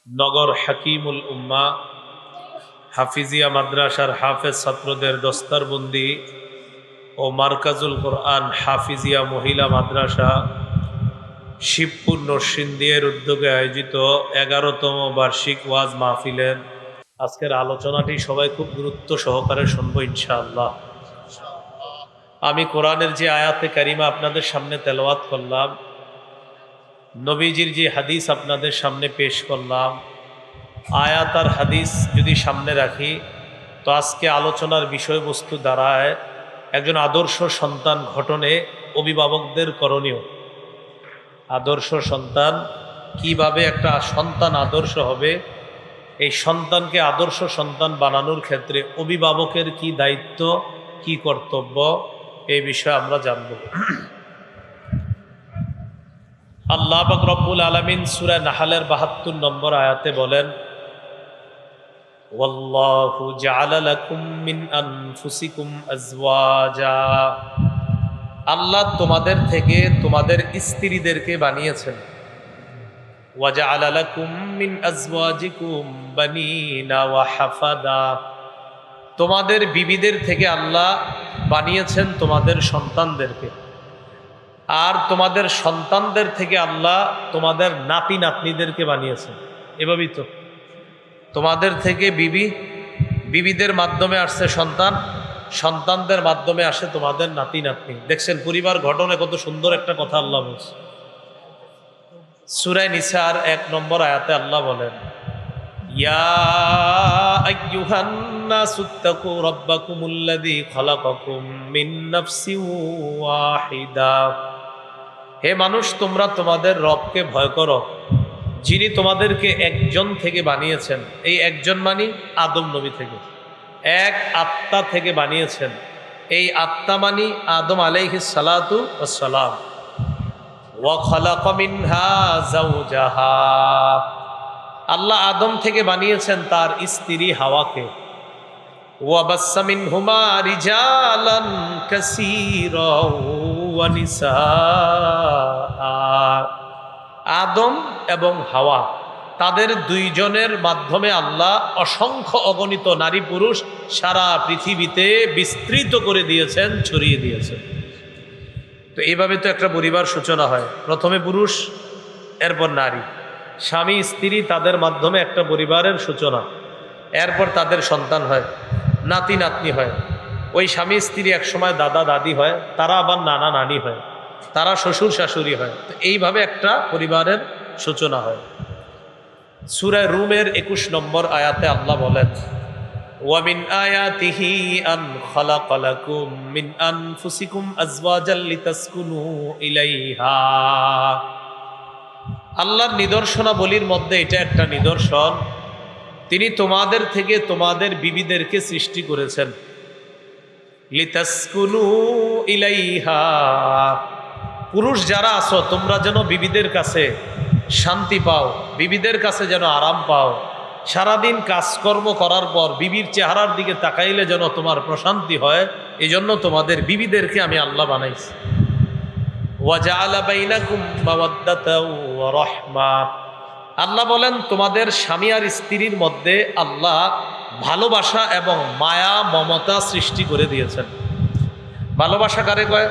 নগর হাকিমুল উম্মা হাফিজিয়া মাদ্রাসার হাফেজ ছাত্রদের দস্তারবন্দি ও মার্কাজুল কোরআন হাফিজিয়া মহিলা মাদ্রাসা শিবপুর নরসিংদীর উদ্যোগে আয়োজিত 11তম বার্ষিক ওয়াজ মাহফিলের আজকের আলোচনাটি সবাই খুব গুরুত্ব সহকারে শুনবো ইনশাআল্লাহ। আমি কোরআনের যে আয়াতে কারিমা আপনাদের সামনে তেলাওয়াত করলাম, নবীজির যে হাদিস আপনাদের সামনে পেশ করলাম, আয়াত আর হাদিস যদি সামনে রাখি তো আজকে আলোচনার বিষয়বস্তু দাঁড়ায় একজন আদর্শ সন্তান গঠনে অভিভাবকদের করণীয়। আদর্শ সন্তান, কিভাবে একটা সন্তান আদর্শ হবে, এই সন্তানকে আদর্শ সন্তান বানানোর ক্ষেত্রে অভিভাবকের কি দায়িত্ব, কি কর্তব্য, এই বিষয়ে আমরা জানব। আল্লাহ পাক রব্বুল আলামিন সূরা নাহলের ৭২ নম্বর আয়াতে বলেন, ওয়াল্লাহু জাআলা লাকুম মিন আনফুসিকুম আজওয়াজা, আল্লাহ তোমাদের থেকে তোমাদের স্ত্রীদেরকে বানিয়েছেন। ওয়া জাআলা লাকুম মিন আজওয়াজিকুম বানিনা ওয়া হাফাদা, তোমাদের বিবিদের থেকে আল্লাহ বানিয়েছেন তোমাদের সন্তানদেরকে, আর তোমাদের সন্তানদের থেকে আল্লাহ তোমাদের নাতি নাতনিদেরকে বানিয়েছেন। এভাবেই তো তোমাদের থেকে বিবিদের মাধ্যমে আসছে সন্তান, সন্তানদের মাধ্যমে আসে তোমাদের নাতি নাতনি। দেখছেন পরিবার গঠনে কত সুন্দর একটা কথা আল্লাহ বলছে। সূরা নিসার ১ নম্বর আয়াতে আল্লাহ বলেন, ইয়া আইয়ুহান নাসুত্তাকু রাব্বাকুমুল্লাযী খালাকাকুম মিন নাফসিন ওয়াহিদা, হে মানুষ তোমরা তোমাদের রবকে ভয় করো, যিনি তোমাদেরকে একজন থেকে বানিয়েছেন। এই একজন মানি আদম নবী থেকে, এক আত্মা থেকে বানিয়েছেন। এই আত্মা মানি আদম আলাইহিস সালাতু ওয়াস সালাম। ওয়া খালাকা মিনহা যাওজাহা, আল্লাহ আদম থেকে বানিয়েছেন তার স্ত্রী হাওয়াকে। ওয়া বাসসা মিনহুমা রিজালান কাসীরা ওয়া নিসা, আদম এবং হাওয়া তাদের দুইজনের মাধ্যমে আল্লাহ অসংখ্য অগণিত নারী পুরুষ সারা পৃথিবীতে বিস্তৃত করে দিয়েছেন, ছড়িয়ে দিয়েছেন। তো এইভাবে তো একটা পরিবার সূচনা হয়, প্রথমে পুরুষ, এরপর নারী, স্বামী স্ত্রী, তাদের মাধ্যমে একটা পরিবারের সূচনা। এরপর তাদের সন্তান হয়, নাতি নাতনি হয়। ওই স্বামী স্ত্রী একসময় দাদা দাদি হয়, তারা আবার নানা নানি হয়, তারা শ্বশুর শাশুড়ি হয়। তো এইভাবে একটা পরিবারের সূচনা হয়। সূরা রুমের ২১ নম্বর আয়াতে আল্লাহ বলেন, ওয়া মিন আয়াতিহি আন খালাকা লাকুম মিন আনফুসিকুম আজওয়াজাল লিতাসকুনু ইলাইহা, আল্লাহর নিদর্শনাবলীর মধ্যে এটা একটা নিদর্শন, তিনি তোমাদের থেকে তোমাদের বিবিদেরকে সৃষ্টি করেছেন। লিতাসকুনু ইলাইহা, পুরুষ যারা আছো তোমরা যেন বিবিদের কাছে শান্তি পাও, বিবিদের কাছে যেন আরাম পাও। সারাদিন কাজকর্ম করার পর বিবির চেহারার দিকে তাকাইলে যেন তোমার প্রশান্তি হয়, এই জন্য তোমাদের বিবিদেরকে আমি আল্লাহ বানাইছি। ওয়া জাআলা বাইনাকুম মাওয়াদ্দাতাও ওয়া রাহমা, আল্লাহ বলেন তোমাদের স্বামী আর স্ত্রীর মধ্যে আল্লাহ ভালোবাসা এবং মায়া মমতা সৃষ্টি করে দিয়েছেন। ভালোবাসা কারে কয়?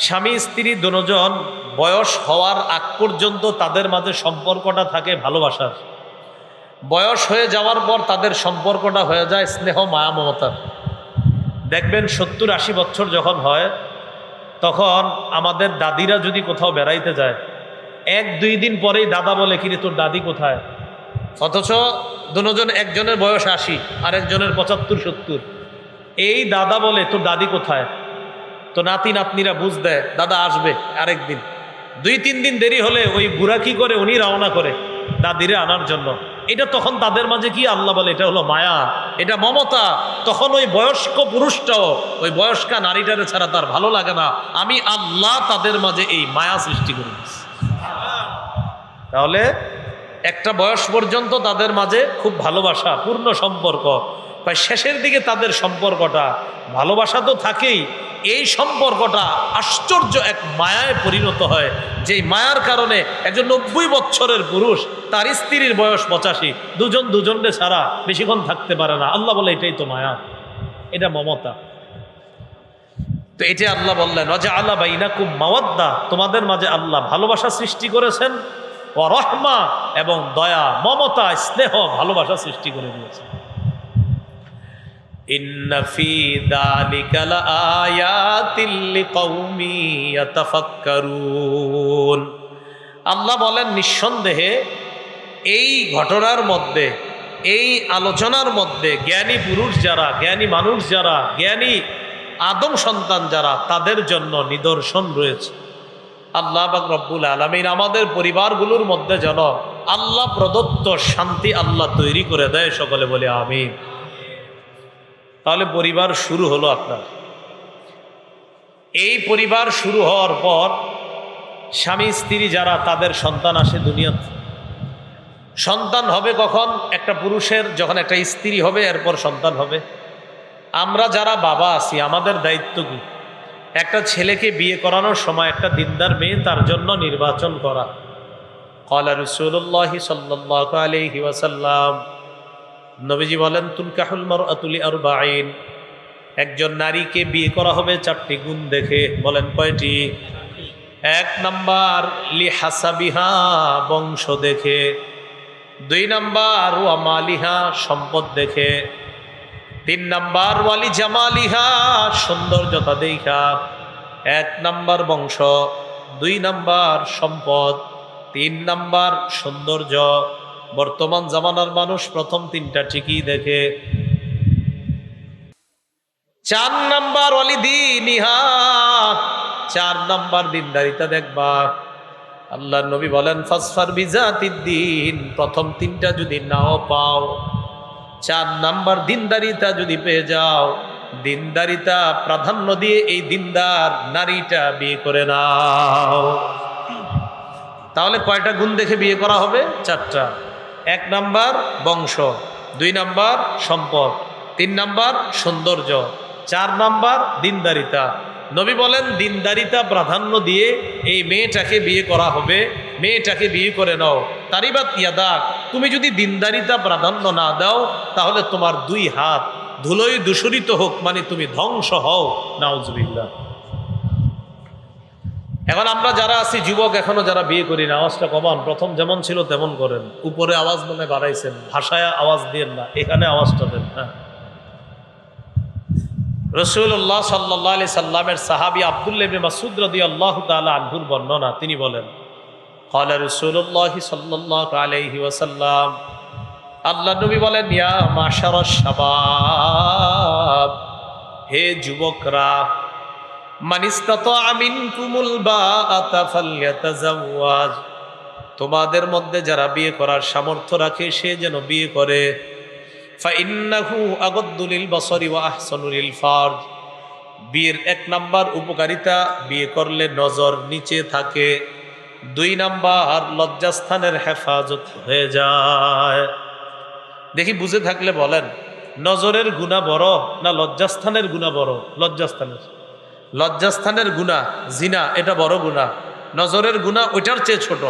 স্বামী স্ত্রী দুজন বয়স হওয়ার আগ পর্যন্ত তাদের মাঝে সম্পর্কটা থাকে ভালোবাসার। বয়স হয়ে যাওয়ার পর তাদের সম্পর্কটা হয়ে যায় স্নেহ মায়া মমতার। দেখবেন ৭০-৮০ বছর যখন হয়, তখন আমাদের দাদিরা যদি কোথাও বেড়াইতে যায়, ১-২ দিন পরেই দাদা বলে, কিরে তোর দাদি কোথায়? অথচ দুজন, একজনের বয়স ৮০ আর একজনের ৭৫-৭০। এই দাদা বলে তোর দাদি কোথায়? তো নাতি নাতনিরা বুঝ দেয় দাদা আসবে আরেকদিন। ২-৩ দিন দেরি হলে ওই বুড়া কি করে, উনি রওনা করে দাদিরে আনার জন্য। এটা তখন তাদের মাঝে কি আল্লাহ বলে এটা হলো মায়া, এটা মমতা। তখন ওই বয়স্ক পুরুষটাও ওই বয়স্কা নারীটারে ছাড়া তার ভালো লাগে না। আমি আল্লাহ তাদের মাঝে এই মায়া সৃষ্টি করে দিচ্ছি। তাহলে একটা বয়স পর্যন্ত তাদের মাঝে খুব ভালোবাসা, পূর্ণ সম্পর্ক। শেষের দিকে তাদের সম্পর্কটা, ভালোবাসা তো থাকেই, এই সম্পর্কটা আশ্চর্য এক মায়ায় পরিণত হয়, যেই মায়ার কারণে একজন 90 বছরের পুরুষ, তার স্ত্রীর বয়স 85, দুজন দুজনকে ছাড়া বেশিক্ষণ থাকতে পারে না। আল্লাহ বলে এটাই তো মায়া, এটা মমতা। তো এটা আল্লাহ বললেন ওয়াজআলা বাইনাকুম মাওয়াদ্দা, তোমাদের মাঝে আল্লাহ ভালোবাসা সৃষ্টি করেছেন, ওয়া রাহমা, এবং দয়া, মমতা, স্নেহ, ভালোবাসা সৃষ্টি করে দিয়েছেন। ইন্না ফি যালিকা লাআয়াতিল লিকাউমি ইয়াতাফাক্কারুন। আল্লাহ বলেন নিঃসন্দেহে এই ঘটনার মধ্যে, এই আলোচনার মধ্যে জ্ঞানী পুরুষ যারা, জ্ঞানী মানুষ যারা, জ্ঞানী আদম সন্তান যারা, তাদের জন্য নিদর্শন রয়েছে। আল্লাহ পাক রব্বুল আলামিন আমাদের পরিবারগুলোর মধ্যে যেন আল্লাহ প্রদত্ত শান্তি আল্লাহ তৈরি করে দেয়। সকলে বলে আমিন। তাহলে পরিবার শুরু হলো আপনার। এই পরিবার শুরু হওয়ার পর স্বামী স্ত্রী যারা, তাদের সন্তান আসে দুনিয়াতে। সন্তান হবে কখন? একটা পুরুষের যখন একটা স্ত্রী হবে, এরপর সন্তান হবে। আমরা যারা বাবা আছি, আমাদের দায়িত্ব কি? একটা ছেলেকে বিয়ে করানোর সময় একটা দিনদার মেয়ে তার জন্য নির্বাচন করা। ক্বালা রাসূলুল্লাহ সাল্লাল্লাহু আলাইহি ওয়াসাল্লাম, নবীজি বলেন তুনকাহুল মারআতু লিআরবাঈন, একজন নারীকে বিয়ে করা হবে 4টি গুণ দেখে। বলেন কয়টি? 1 নাম্বার লিহাসাবিহা, বংশ দেখে। 2 নাম্বার ওয়া মালিহা, সম্পদ দেখে। 3 নাম্বার ওয়ালি জামালিহা, সৌন্দর্যতা দেখা। 1 নাম্বার বংশ, 2 নাম্বার সম্পদ, 3 নাম্বার সৌন্দর্য। বর্তমান জামানার মানুষ প্রথম 3টা ঠিকই দেখে। 4 নাম্বার ওয়ালি দীনিহা, 4 নাম্বার দিনদারিতা দেখবা। আল্লাহ নবী বলেন ফাসফার বিজাতিদ্দিন, প্রথম 3টা যদি নাও পাও, 4 নাম্বার দিনদারিতা যদি পেয়ে যাও, দিনদারিতা প্রাধান্য দিয়ে এই দিনদার নারীটা বিয়ে করে নাও। তাহলে কয়টা গুণ দেখে বিয়ে করা হবে? 4টা। 1 নাম্বার বংশ, 2 নাম্বার সম্পদ, 3 নাম্বার সৌন্দর্য, 4 নাম্বার দিনদারিতা। নবী বলেন দিনদারিতা প্রাধান্য দিয়ে এই মেয়েটাকে বিয়ে করা হবে, মেয়েটাকে বিয়ে করে নাও। তারিবাত ইয়াদাক, তুমি যদি দিনদারিতা প্রাধান্য না দাও, তাহলে তোমার 2 হাত ধুলোয় দূষরিত হোক, মানে তুমি ধ্বংস হও। নাউজুবিল্লাহ। এখন আমরা যারা আছি যুবক, এখনো যারা বিয়ে করি না, আওয়াজটা কমান। প্রথম যেমন ছিল তেমন করেন। উপরে আওয়াজ মনে বাড়াইছেন, ভাষায় আওয়াজ দিয়েন না, এখানে আওয়াজটা দেন। হ্যাঁ, রাসূলুল্লাহ সাল্লাল্লাহু আলাইহি সাল্লামের সাহাবী আব্দুল্লাহ ইবনে মাসউদ রাদিয়াল্লাহু তাআলা আনহুর বর্ণনা, তিনি বলেন ক্বালা রাসূলুল্লাহ সাল্লাল্লাহু আলাইহি ওয়াসাল্লাম, আল্লাহ নবী বলেন ইয়া মাশারাশ শাবাব, হে যুবকরা, মান ইসতাতা মিনকুমুল বাআতা ফালইয়াতাযাওয়াজ, তোমাদের মধ্যে যারা বিয়ে করার সামর্থ্য রাখে সে যেন বিয়ে করে। ফাইন্নাহু আগাদ্দু লিল বাসারি ওয়া আহসানু লিল ফারজ, বিয়ের 1 নাম্বার উপকারিতা, বিয়ে করলে নজর নিচে থাকে। 2 নাম্বার লজ্জাস্থানের হেফাজত হয়ে যায়। দেখি বুঝে থাকলে বলেন, নজরের গুনাহ বড় না লজ্জাস্থানের গুনাহ বড়? লজ্জাস্থানের গুনাহ জিনা, এটা বড় গুনাহ। নজরের গুনাহ ওইটার চেয়ে ছোট।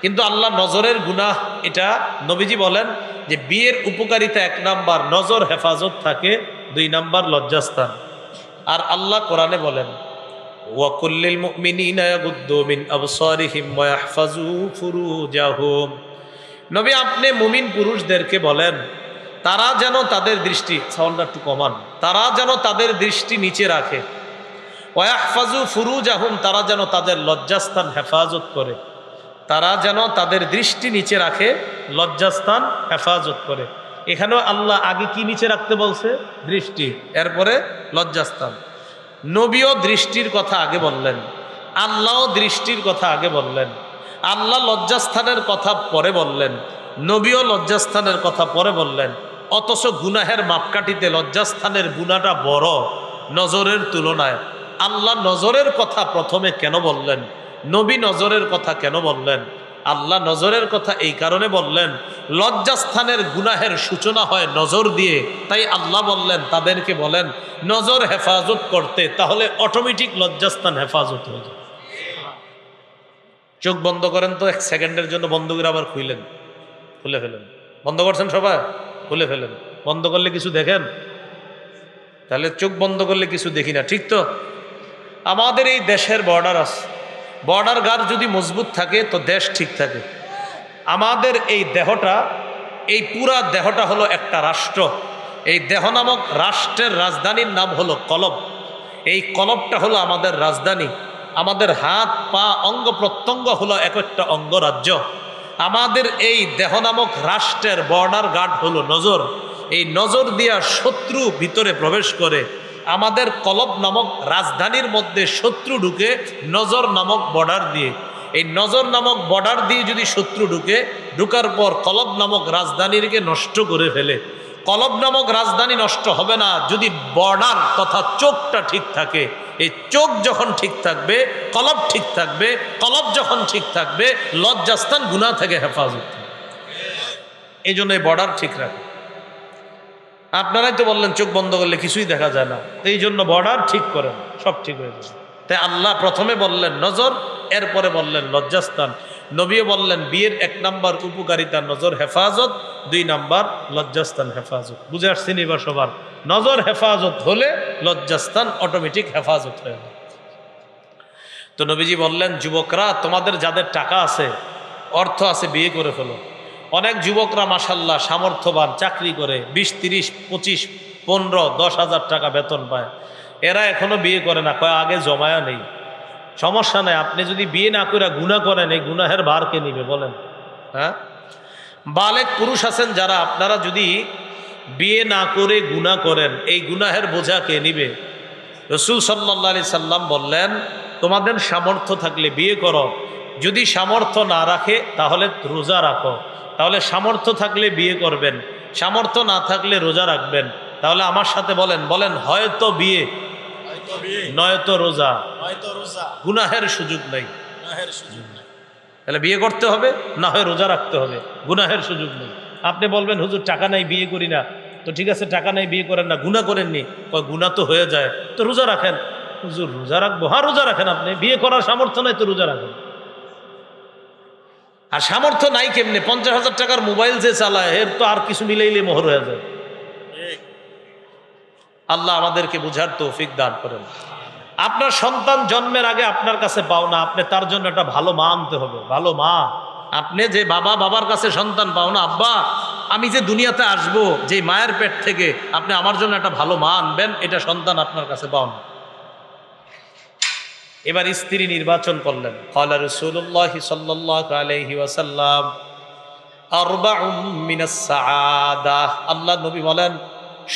কিন্তু আল্লাহ নজরের গুনাহ, এটা নবীজি বলেন যে বিয়ের উপকারিতা 1 নাম্বার নজর হেফাজত থাকে, 2 নাম্বার লজ্জাস্থান। আর আল্লাহ কোরআনে বলেন ওয়াকুল্লিল মুমিনিনা ইয়াগুদ্দু মিন আবসারিহিম ওয়া ইয়াহফাজু ফুরুজাহুম, নবী আপনি মুমিন পুরুষদেরকে বলেন তারা যেন তাদের দৃষ্টি, সাউন্ডটা একটু কমান, তারা যেন তাদের দৃষ্টি নিচে রাখে। ওয়া ইয়াহফাজু ফুরুজাহুম, তারা যেন তাদের লজ্জাস্থান হেফাজত করে। তারা যেন তাদের দৃষ্টি নিচে রাখে, লজ্জাস্থান হেফাজত করে। এখানেও আল্লাহ আগে কি নিচে রাখতে বলছে? দৃষ্টি, এরপরে লজ্জাস্থান। নবীও দৃষ্টির কথা আগে বললেন, আল্লাহও দৃষ্টির কথা আগে বললেন। আল্লাহ লজ্জাস্থানের কথা পরে বললেন, নবীও লজ্জাস্থানের কথা পরে বললেন। অথচ গুনাহের মাপকাঠিতে লজ্জাস্থানের গুনাহটা বড় নজরের তুলনায়। আল্লাহ নজরের কথা প্রথমে কেন বললেন? নবী নজরের কথা কেন বললেন? আল্লাহ নজরের কথা এই কারণে বললেন, লজ্জাস্থানের গুনাহের সূচনা হয় নজর দিয়ে, তাই আল্লাহ বললেন তাদেরকে বলেন নজর হেফাজত করতে, তাহলে অটোমেটিক লজ্জাস্থান হেফাজত হয়ে যায়। চোখ বন্ধ করেন তো, 1 সেকেন্ডের জন্য বন্ধ করে আবার খুলে ফেলেন। বন্ধ করছেন সবাই? খুলে ফেলেন। বন্ধ করলে কিছু দেখেন? তাহলে চোখ বন্ধ করলে কিছু দেখি না, ঠিক তো? আমাদের এই দেশের বর্ডার আছে, বর্ডার গার্ড যদি মজবুত থাকে তো দেশ ঠিক থাকে। আমাদের এই দেহটা, এই পুরা দেহটা হলো একটা রাষ্ট্র। এই দেহ নামক রাষ্ট্রের রাজধানীর নাম হলো কলব। এই কলবটা হলো আমাদের রাজধানী। আমাদের হাত পা অঙ্গ প্রত্যঙ্গ হলো এক একটা অঙ্গরাজ্য। আমাদের এই দেহ নামক রাষ্ট্রের বর্ডার গার্ড হলো নজর। এই নজর দিয়া শত্রু ভিতরে প্রবেশ করে। আমাদের কলব নামক রাজধানীর মধ্যে শত্রু ঢুকে নজর নামক বর্ডার দিয়ে। এই নজর নামক বর্ডার দিয়ে যদি শত্রু ঢুকে, ঢুকার পর কলব নামক রাজধানীকে নষ্ট করে ফেলে। কলব নামক রাজধানী নষ্ট হবে না যদি বর্ডার তথা চোখটা ঠিক থাকে। এই চোখ যখন ঠিক থাকবে কলব ঠিক থাকবে, কলব যখন ঠিক থাকবে লজ্জাস্থান গুনাহ থেকে হেফাজত। এই জন্য এই বর্ডার ঠিক রাখে। আপনারাই তো বললেন চোখ বন্ধ করলে কিছুই দেখা যায় না, এই জন্য বর্ডার ঠিক করেন, সব ঠিক হয়ে যাবে। তাই আল্লাহ প্রথমে বললেন নজর, এরপরে বললেন লজ্জাস্থান। নবীও বললেন বিয়ের 1 নাম্বার উপকারিতা নজর হেফাজত, 2 নাম্বার লজ্জাস্থান হেফাজত। বুঝে আসছেন এবার সবার? নজর হেফাজত হলে লজ্জাস্থান অটোমেটিক হেফাজত হয়ে যায়। তো নবীজি বললেন যুবকরা, তোমাদের যাদের টাকা আছে, অর্থ আছে, বিয়ে করে ফেলো। অনেক যুবকরা মাশাল্লাহ সামর্থ্যবান, চাকরি করে 20, 30, 25, 15, 10,000 টাকা বেতন পায়। এরা এখনো বিয়ে করে না, কয় আগে জমায়া নেই। সমস্যা নেই, আপনি যদি বিয়ে না করে গুনাহ করেন, এই গুনাহের ভার কে নিবে বলেন? হ্যাঁ, বালেক পুরুষ আছেন যারা, আপনারা যদি বিয়ে না করে গুনাহ করেন, এই গুনাহের বোঝা কে নিবে? রাসূল সাল্লাল্লাহু আলাইহি সাল্লাম বললেন তোমাদের সামর্থ্য থাকলে বিয়ে করো, যদি সামর্থ্য না রাখে তাহলে রোজা রাখো। তাহলে সামর্থ্য থাকলে বিয়ে করবেন, সামর্থ্য না থাকলে রোজা রাখবেন। তাহলে আমার সাথে বলেন হয়তো বিয়ে নয়তো রোজা, গুনাহের সুযোগ নাই। তাহলে বিয়ে করতে হবে, না হয় রোজা রাখতে হবে, গুনাহের সুযোগ নেই। আপনি বলবেন হুজুর টাকা নাই বিয়ে করি না, তো ঠিক আছে টাকা নাই বিয়ে করেন না, গুনাহ করেননি, গুনাহ তো হয়ে যায়, তো রোজা রাখেন। হুজুর রোজা রাখবো? হ্যাঁ রোজা রাখেন, আপনি বিয়ে করার সামর্থ্য নাই তো রোজা রাখেন। আর সামর্থ্য নাই কেমনে? 50,000 টাকার মোবাইল যে চালায় এর তো আর কিছু মিলাইলে মোহর হয়ে যায়। আল্লাহ আমাদেরকে বুঝার তৌফিক দান করেন। আপনার সন্তান জন্মের আগে আপনার কাছে পাও না, আপনি তার জন্য একটা ভালো মা আনতে হবে। ভালো মা, আপনি যে বাবার কাছে সন্তান পাও না, আব্বা আমি যে দুনিয়াতে আসব, যে মায়ের পেট থেকে, আপনি আমার জন্য একটা ভালো মা আনবেন, এটা সন্তান আপনার কাছে পাও না। এবার স্ত্রী নির্বাচন করলেন। ক্বালা রাসূলুল্লাহ সাল্লাল্লাহু আলাইহি ওয়াসাল্লাম আরবাউম মিনাস সাআদা। আল্লাহ নবী বলেন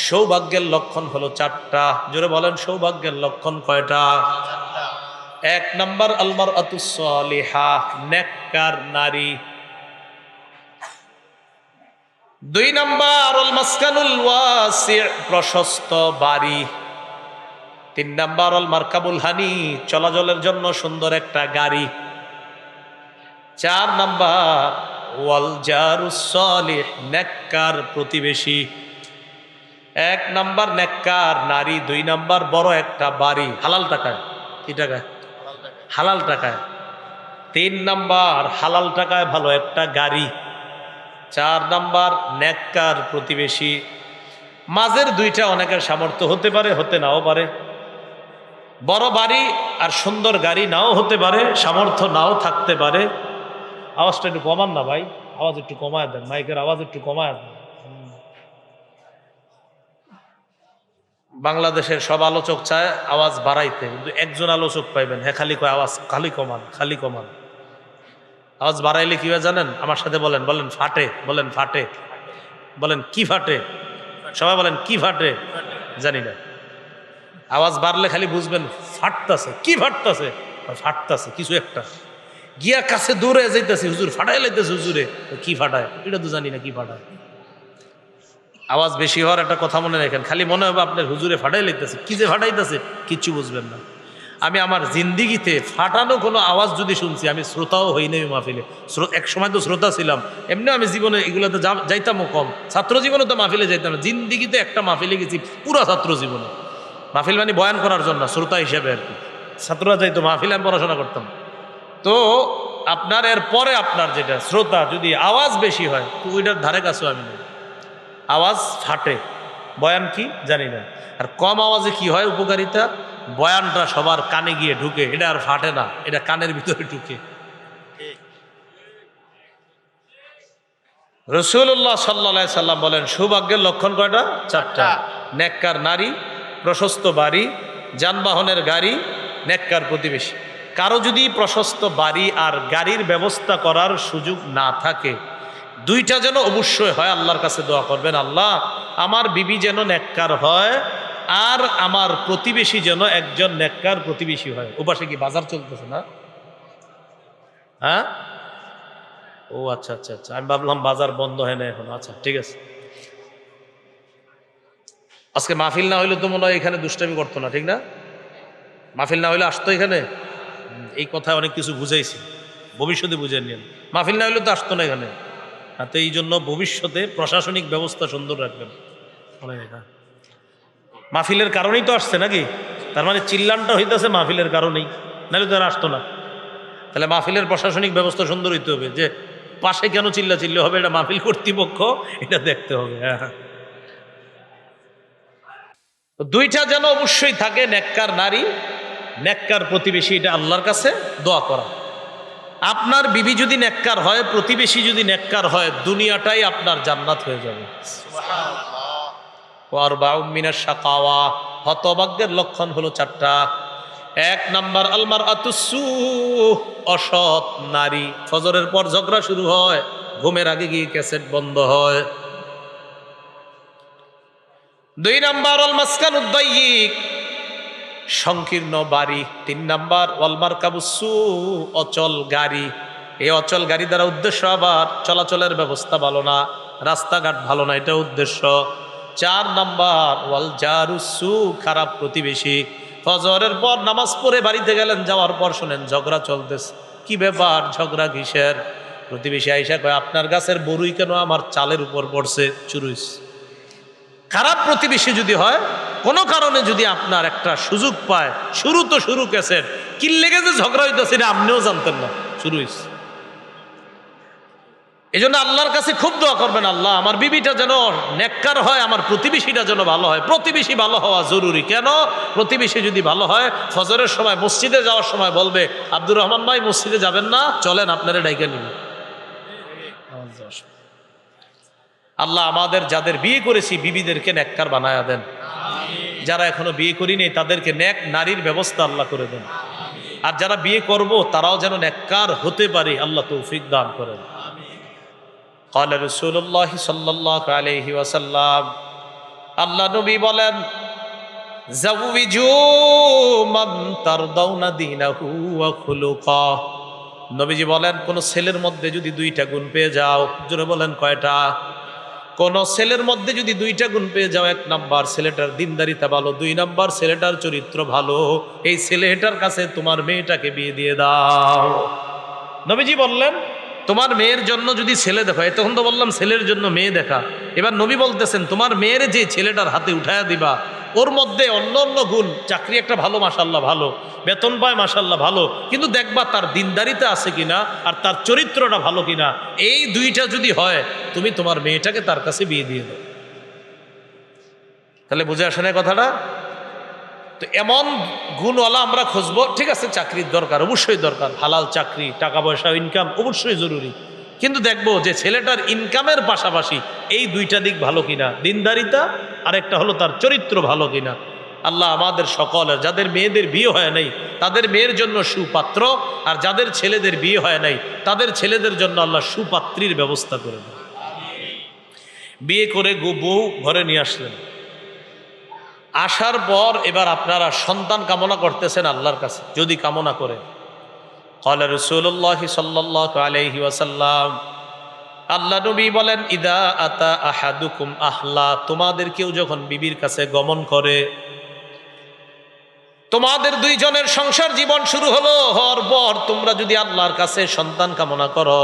সৌভাগ্যের লক্ষণ হলো 4টা। জোরে বলেন সৌভাগ্যের লক্ষণ কয়টা? 1 নাম্বার আল মারআতুস সালিহা, নেককার নারী। 2 নাম্বার আল মাসকানুল ওয়াসি', প্রশস্ত বাড়ি। 3 নাম্বার আল মারকাবুল হানি, চলাচলের জন্য সুন্দর একটা গাড়ি। 4 নাম্বার ওয়াল জারুস সালিহ, নেককার প্রতিবেশী। 1 নাম্বার নেককার নারী, 2 নাম্বার বড় একটা বাড়ি, হালাল টাকায়। কি টাকায়? হালাল টাকায়। 3 নাম্বার হালাল টাকায় ভালো একটা গাড়ি। 4 নাম্বার নেককার প্রতিবেশী। মাঝের 2টা অনেকের সামর্থ্য হতে পারে, হতে নাও পারে। বড় বাড়ি আর সুন্দর গাড়ি নাও হতে পারে, সামর্থ্য নাও থাকতে পারে। আওয়াজটা একটু কমান না ভাই, আওয়াজ একটু কমায় দেন, মাইকের আওয়াজ একটু কমায় দেন। বাংলাদেশের সব আলোচক চায় আওয়াজ বাড়াইতে, কিন্তু একজন আলোচক পাইবেন হ্যাঁ খালি কয় আওয়াজ খালি কমান, খালি কমান। আওয়াজ বাড়াইলে কি হয় জানেন? আমার সাথে বলেন ফাটে, বলেন ফাটে, বলেন কি ফাটে, সবাই বলেন কি ফাটে। জানি না, আওয়াজ বাড়লে খালি বুঝবেন ফাটতাছে। কি ফাটতাছে? ফাটতাছে কিছু একটা, গিয়া কাছে দৌড়ে যাইতেছে, হুজুর ফাটাই লাইতেছে। হুজুরে কি ফাটায় এটা তো জানি না কি ফাটায়। আওয়াজ বেশি হওয়ার একটা কথা মনে রাখেন, খালি মনে হবে আপনার হুজুরে ফাটাই লাইতেছে, কি যে ফাটাইতেছে কিচ্ছু বুঝবেন না। আমি আমার জিন্দিগিতে ফাটানো কোনো আওয়াজ যদি শুনছি, আমি শ্রোতাও হই নাই মাহফিলে। এক সময় তো শ্রোতা ছিলাম, এমনি আমি জীবনে এগুলোতে যাইতামও কম, ছাত্র জীবনে তো মাহফিলে যাইতাম না। জিন্দিগিতে একটা মাহফিলে গেছি পুরা ছাত্র জীবনে। মাহফিল মানে বয়ান করার জন্য, শ্রোতা হিসেবে আর কি। ছাত্ররা যাইতো মাহফিলে, আমি পড়াশোনা করতাম। তো আপনার এর পরে আপনার যেটা শ্রোতা যদি আওয়াজ বেশি হয়, তো ওইটার ধারে কাছেও আমি নেই। আওয়াজ ফাটে, বয়ান কি জানি না। আর কম আওয়াজে কি হয় উপকারিতা, বয়ানটা সবার কানে গিয়ে ঢুকে, এটা আর ফাটে না, এটা কানের ভিতরে ঢুকে। রাসূলুল্লাহ সাল্লাল্লাহু আলাইহি সাল্লাম বলেন, সৌভাগ্যের লক্ষণ কয়টা? 4টা। নেককার নারী, প্রশস্ত বাড়ি, যানবাহনের গাড়ি, নেককার প্রতিবেশী। কারো যদি প্রশস্ত বাড়ি আর গাড়ির ব্যবস্থা করার সুযোগ না থাকে, দুইটা যেন অবশ্যই হয়। আল্লাহর কাছে দোয়া করবেন, আল্লাহ আমার বিবি যেন নেককার হয়, আর আমার প্রতিবেশী যেন একজন নেককার প্রতিবেশী হয়। ওপাশে কি বাজার চলতেছে না? হ্যাঁ, ও আচ্ছা আচ্ছা আচ্ছা, আমি ভাবলাম বাজার বন্ধ হয় না এখন। আচ্ছা ঠিক আছে। আজকে মাহফিল না হইলে তো মনে হয় এখানে দুষ্টামি করতো না, ঠিক না? মাহফিল না হইলে আসতো এখানে। এই কথায় অনেক কিছু বুঝাইছি, ভবিষ্যতে বুঝে নিন। মাহফিল না হইলে তো আসতো না এখানে। তো এই জন্য ভবিষ্যতে প্রশাসনিক ব্যবস্থা সুন্দর রাখবেন। মাহফিলের কারণেই তো আসছে নাকি? তার মানে চিল্লানটা হইতেছে মাহফিলের কারণেই, নাহলে তো আর আসতো না। তাহলে মাহফিলের প্রশাসনিক ব্যবস্থা সুন্দর হইতে হবে, যে পাশে কেন চিল্লা চিল্লি হবে, এটা মাহফিল কর্তৃপক্ষ এটা দেখতে হবে। হ্যাঁ, দুইটা যেন অবশ্যই থাকে, নেককার নারী, নেককার প্রতিবেশী। এটা আল্লাহর কাছে দোয়া করা। আপনার বিবি যদি নেককার হয়, প্রতিবেশী যদি নেককার হয়, দুনিয়াটাই আপনার জান্নাত হয়ে যাবে। হতভাগ্যের লক্ষণ হলো 4টা। 1 নাম্বার আলমার আতুসু, অসৎ নারী। ফজরের পর ঝগড়া শুরু হয়, ঘুমের আগে গিয়ে ক্যাসেট বন্ধ হয়। 2 নাম্বার আল মাসকান উদ্দায়িক, সংকীর্ণ বাড়ি। 3 নাম্বার ওয়ালমার কাবুসু, অচল গাড়ি। এই অচল গাড়ি দ্বারা উদ্দেশ্য আবার চলাচলের ব্যবস্থা ভালো না, রাস্তাঘাট ভালো না, এটা উদ্দেশ্য। 4 নাম্বার ওয়াল জারুসু, খারাপ প্রতিবেশী। ফজরের পর নামাজ পড়ে বাড়িতে গেলেন, যাওয়ার পর শুনেন ঝগড়া চলতেছে। কি ব্যাপার, ঝগড়া কিসের? প্রতিবেশী আইসা কয়, আপনার গাছের বরুই কেন আমার চালের উপর পড়ছে? চুরুইস। খারাপ প্রতিবেশী যদি হয়, কোনো কারণে যদি আপনার একটা সুযোগ পায়, শুরু তো শুরু ক্যাসেট, কি লেগে যে ঝগড়া হইতেছে এটা আপনিও জানতেন না, শুরু হইছে। এই জন্য আল্লাহর কাছে খুব দোয়া করবেন, আল্লাহ আমার বিবিটা যেন নেককার হয়, আমার প্রতিবেশীটা যেন ভালো হয়। প্রতিবেশী ভালো হওয়া জরুরি। কেন? প্রতিবেশী যদি ভালো হয়, ফজরের সময় মসজিদে যাওয়ার সময় বলবে, আব্দুর রহমান ভাই মসজিদে যাবেন না, চলেন আপনারা ডাইকে নিন। আল্লাহ আমাদের যাদের বিয়ে করেছি বিবিদেরকে নেককার বানায়া দেন। যারা এখনো বিয়ে করিনি তাদেরকে নেক নারীর ব্যবস্থা আল্লাহ করে দেন। আর যারা বিয়ে করব তারাও যেন নেককার হতে পারে, আল্লাহ তৌফিক দান করেন। قال رسول الله صلى الله عليه وسلم, আল্লাহ নবী বলেন, জাউযু মান তারদাউনা দীনাহু ওয়া খুলুকা। নবীজি বলেন, কোন ছেলের মধ্যে যদি 2টা গুণ পেয়ে যাও, জোরে বলেন কয়টা? কোন ছেলের মধ্যে যদি 2টা গুণ পেয়ে যাও, 1 নাম্বার ছেলেটার দিনদারিতা ভালো, 2 নাম্বার ছেলেটার চরিত্র ভালো, এই ছেলেটার কাছে তোমার মেয়েটাকে বিয়ে দিয়ে দাও। নবীজি বললেন, তোমার মেয়ের জন্য যদি ছেলে দেখো, তখন তো বললাম ছেলের জন্য মেয়ে দেখা। এবার নবী বলতেছেন, তোমার মেয়ের যে ছেলেটার হাতে উঠায়া দিবা, ওর মধ্যে অন্য অন্য গুণ, চাকরি একটা ভালো মাশাল্লাহ ভালো, বেতন পায় মাশাল্লাহ ভালো, কিন্তু দেখবা তার দিনদারিতা আছে কিনা আর তার চরিত্রটা ভালো কিনা। এই 2টা যদি হয়, তুমি তোমার মেয়েটাকে তার কাছে বিয়ে দিয়ে দাও। তাহলে বুঝে আসে না কথাটা? তো এমন গুণওয়ালা আমরা খুঁজবো। ঠিক আছে, চাকরির দরকার, অবশ্যই দরকার, হালাল চাকরি, টাকা পয়সা ইনকাম অবশ্যই জরুরি, কিন্তু দেখবো যে ছেলেটার ইনকামের পাশাপাশি এই 2টা দিক ভালো কিনা, দিনদারিতা আর একটা হলো তার চরিত্র ভালো কিনা। আল্লাহ আমাদের সকলের যাদের মেয়েদের বিয়ে হয় নাই তাদের মেয়ের জন্য সুপাত্র, আর যাদের ছেলেদের বিয়ে হয় নাই তাদের ছেলেদের জন্য আল্লাহ সুপাত্রীর ব্যবস্থা করে দেন। বিয়ে করে বউ ঘরে নিয়ে আসলেন, আসার পর এবার আপনারা সন্তান কামনা করতেছেন আল্লাহর কাছে, যদি কামনা করে। ক্বালা রাসূলুল্লাহ সাল্লাল্লাহু আলাইহি ওয়াসাল্লাম, আল্লাহ নবী বলেন, ইদা আতা আহাদুকুম আহলা, তোমাদের কেউ যখন বিবির কাছে গমন করে, তোমাদের দুইজনের সংসার জীবন শুরু হওয়ার পর তোমরা যদি আল্লাহর কাছে সন্তান কামনা করো,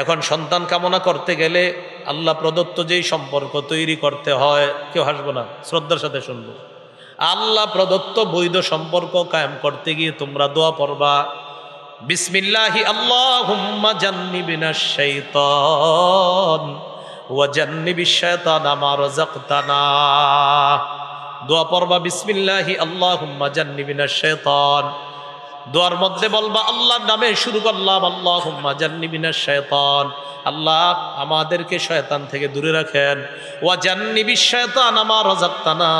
এখন সন্তান কামনা করতে গেলে আল্লাহ প্রদত্ত যেই সম্পর্ক তৈরি করতে হয়, কেউ হাসবো না, শ্রদ্ধার সাথে শুনবো। আল্লাহ প্রদত্ত বৈধ সম্পর্ক কায়েম করতে গিয়ে তোমরা দোয়া পড়বা, বিসমিল্লাহি আল্লাহুম্মা জান্নিবিনাশ শাইতান ওয়া জান্নিবিশ শাইতানা মা রাযাকতানা। দোয়া পড়বা বিসমিল্লাহি আল্লাহুম্মা জান্নিবিনাশ শাইতান। দোয়ার মধ্যে বলবা আল্লাহর নামে শুরু করলাম, আল্লাহুম্মা জান্নিবিনাশ শাইতান, আল্লাহ আমাদেরকে শয়তান থেকে দূরে রাখেন। ওয়া জান্নিবিশ শাইতানা মা রাযাকতানা,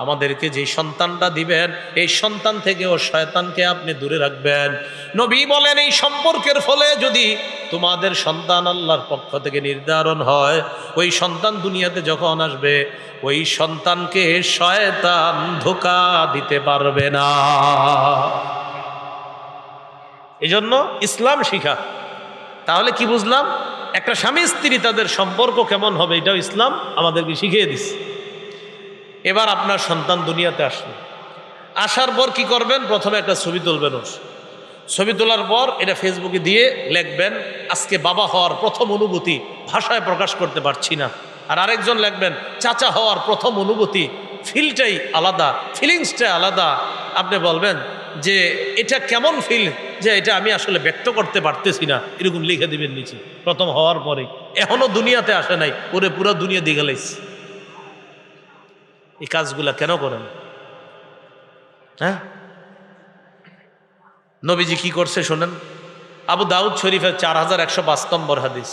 আমাদেরকে যে সন্তানটা দিবেন এই সন্তান থেকেও শয়তানকে আপনি দূরে রাখবেন। নবী বলেন এই সম্পর্কের ফলে যদি তোমাদের সন্তান আল্লাহর পক্ষ থেকে নির্ধারণ হয়, ওই সন্তান দুনিয়াতে যখন আসবে ওই সন্তানকে শয়তান ধোঁকা দিতে পারবে না। এজন্য ইসলাম শিখা। তাহলে কি বুঝলাম? একটা স্বামী স্ত্রী তাদের সম্পর্ক কেমন হবে এটাও ইসলাম আমাদেরকে শিখিয়ে দিচ্ছে। এবার আপনার সন্তান দুনিয়াতে আসলো, আসার পর কি করবেন? প্রথমে একটা ছবি তুলবেন। ওর ছবি তোলার পর এটা ফেসবুকে দিয়ে লিখবেন আজকে বাবা হওয়ার প্রথম অনুভূতি ভাষায় প্রকাশ করতে পারছি না। আর আরেকজন লিখবেন চাচা হওয়ার প্রথম অনুভূতি, ফিলটাই আলাদা, ফিলিংসটা আলাদা। আপনি বলবেন যে এটা কেমন ফিল, যে এটা আমি আসলে ব্যক্ত করতে পারতেছি না, এরকম লিখে দিবেন নিচে। প্রথম হওয়ার পরে এখনো দুনিয়াতে আসে নাই, ওরে পুরো দুনিয়া দিয়ে গেলাইছে। এই কাজগুলা কেন করেন? হ্যাঁ, নবীজি কি করছে শোনেন। আবু দাউদ শরীফের 4105 নম্বর হাদিস,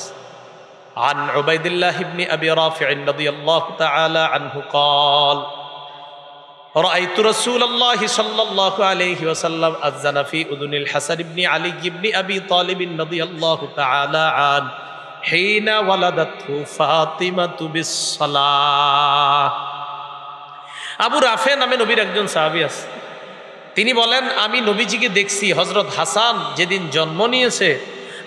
আন উবাইদুল্লাহ ইবনে আবি রাফি রাদিয়াল্লাহু তাআলা আনহু قال رأيت رسول الله صلى الله عليه وسلم أذن في أذن الحسن بن علي بن أبي طالب رضي الله تعالى عنه حين ولدته فاطمة بالصلاة। আবু রাফে নামে নবীর একজন সাহাবী আছে, তিনি বলেন আমি নবীজিকে দেখছি, হযরত হাসান যেদিন জন্ম নিয়েছে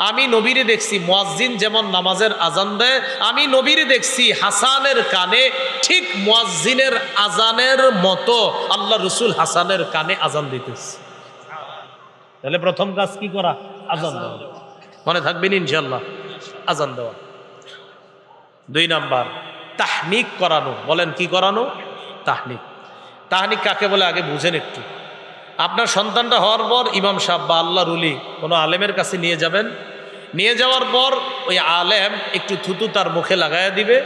আমি নবীরে দেখছি মুয়াজ্জিন যেমন নামাজের আজান দেয়, আমি নবীরে দেখছি হাসানের কানে ঠিক মুয়াজ্জিনের আজানের মতো আল্লাহ রসুল হাসানের কানে আজান দিতেছে। তাহলে প্রথম কাজ কি করা? আজান দেওয়া। মনে থাকবেন ইনশাআল্লাহ, আজান দেওয়া। 2 নাম্বার তাহনিক করানো। বলেন কি করানো? তাহনিক। তাহনিক কাকে বলে আগে বুঝেন একটু। আপনার সন্তানটা হওয়ার পর ইমাম সাহেব বা আল্লাহর ওলি কোনো আলেমের কাছে নিয়ে যাবেন। নিয়ে যাওয়ার পর ওই আলেম একটু থুতু তার মুখে লাগাইয়া দিবে,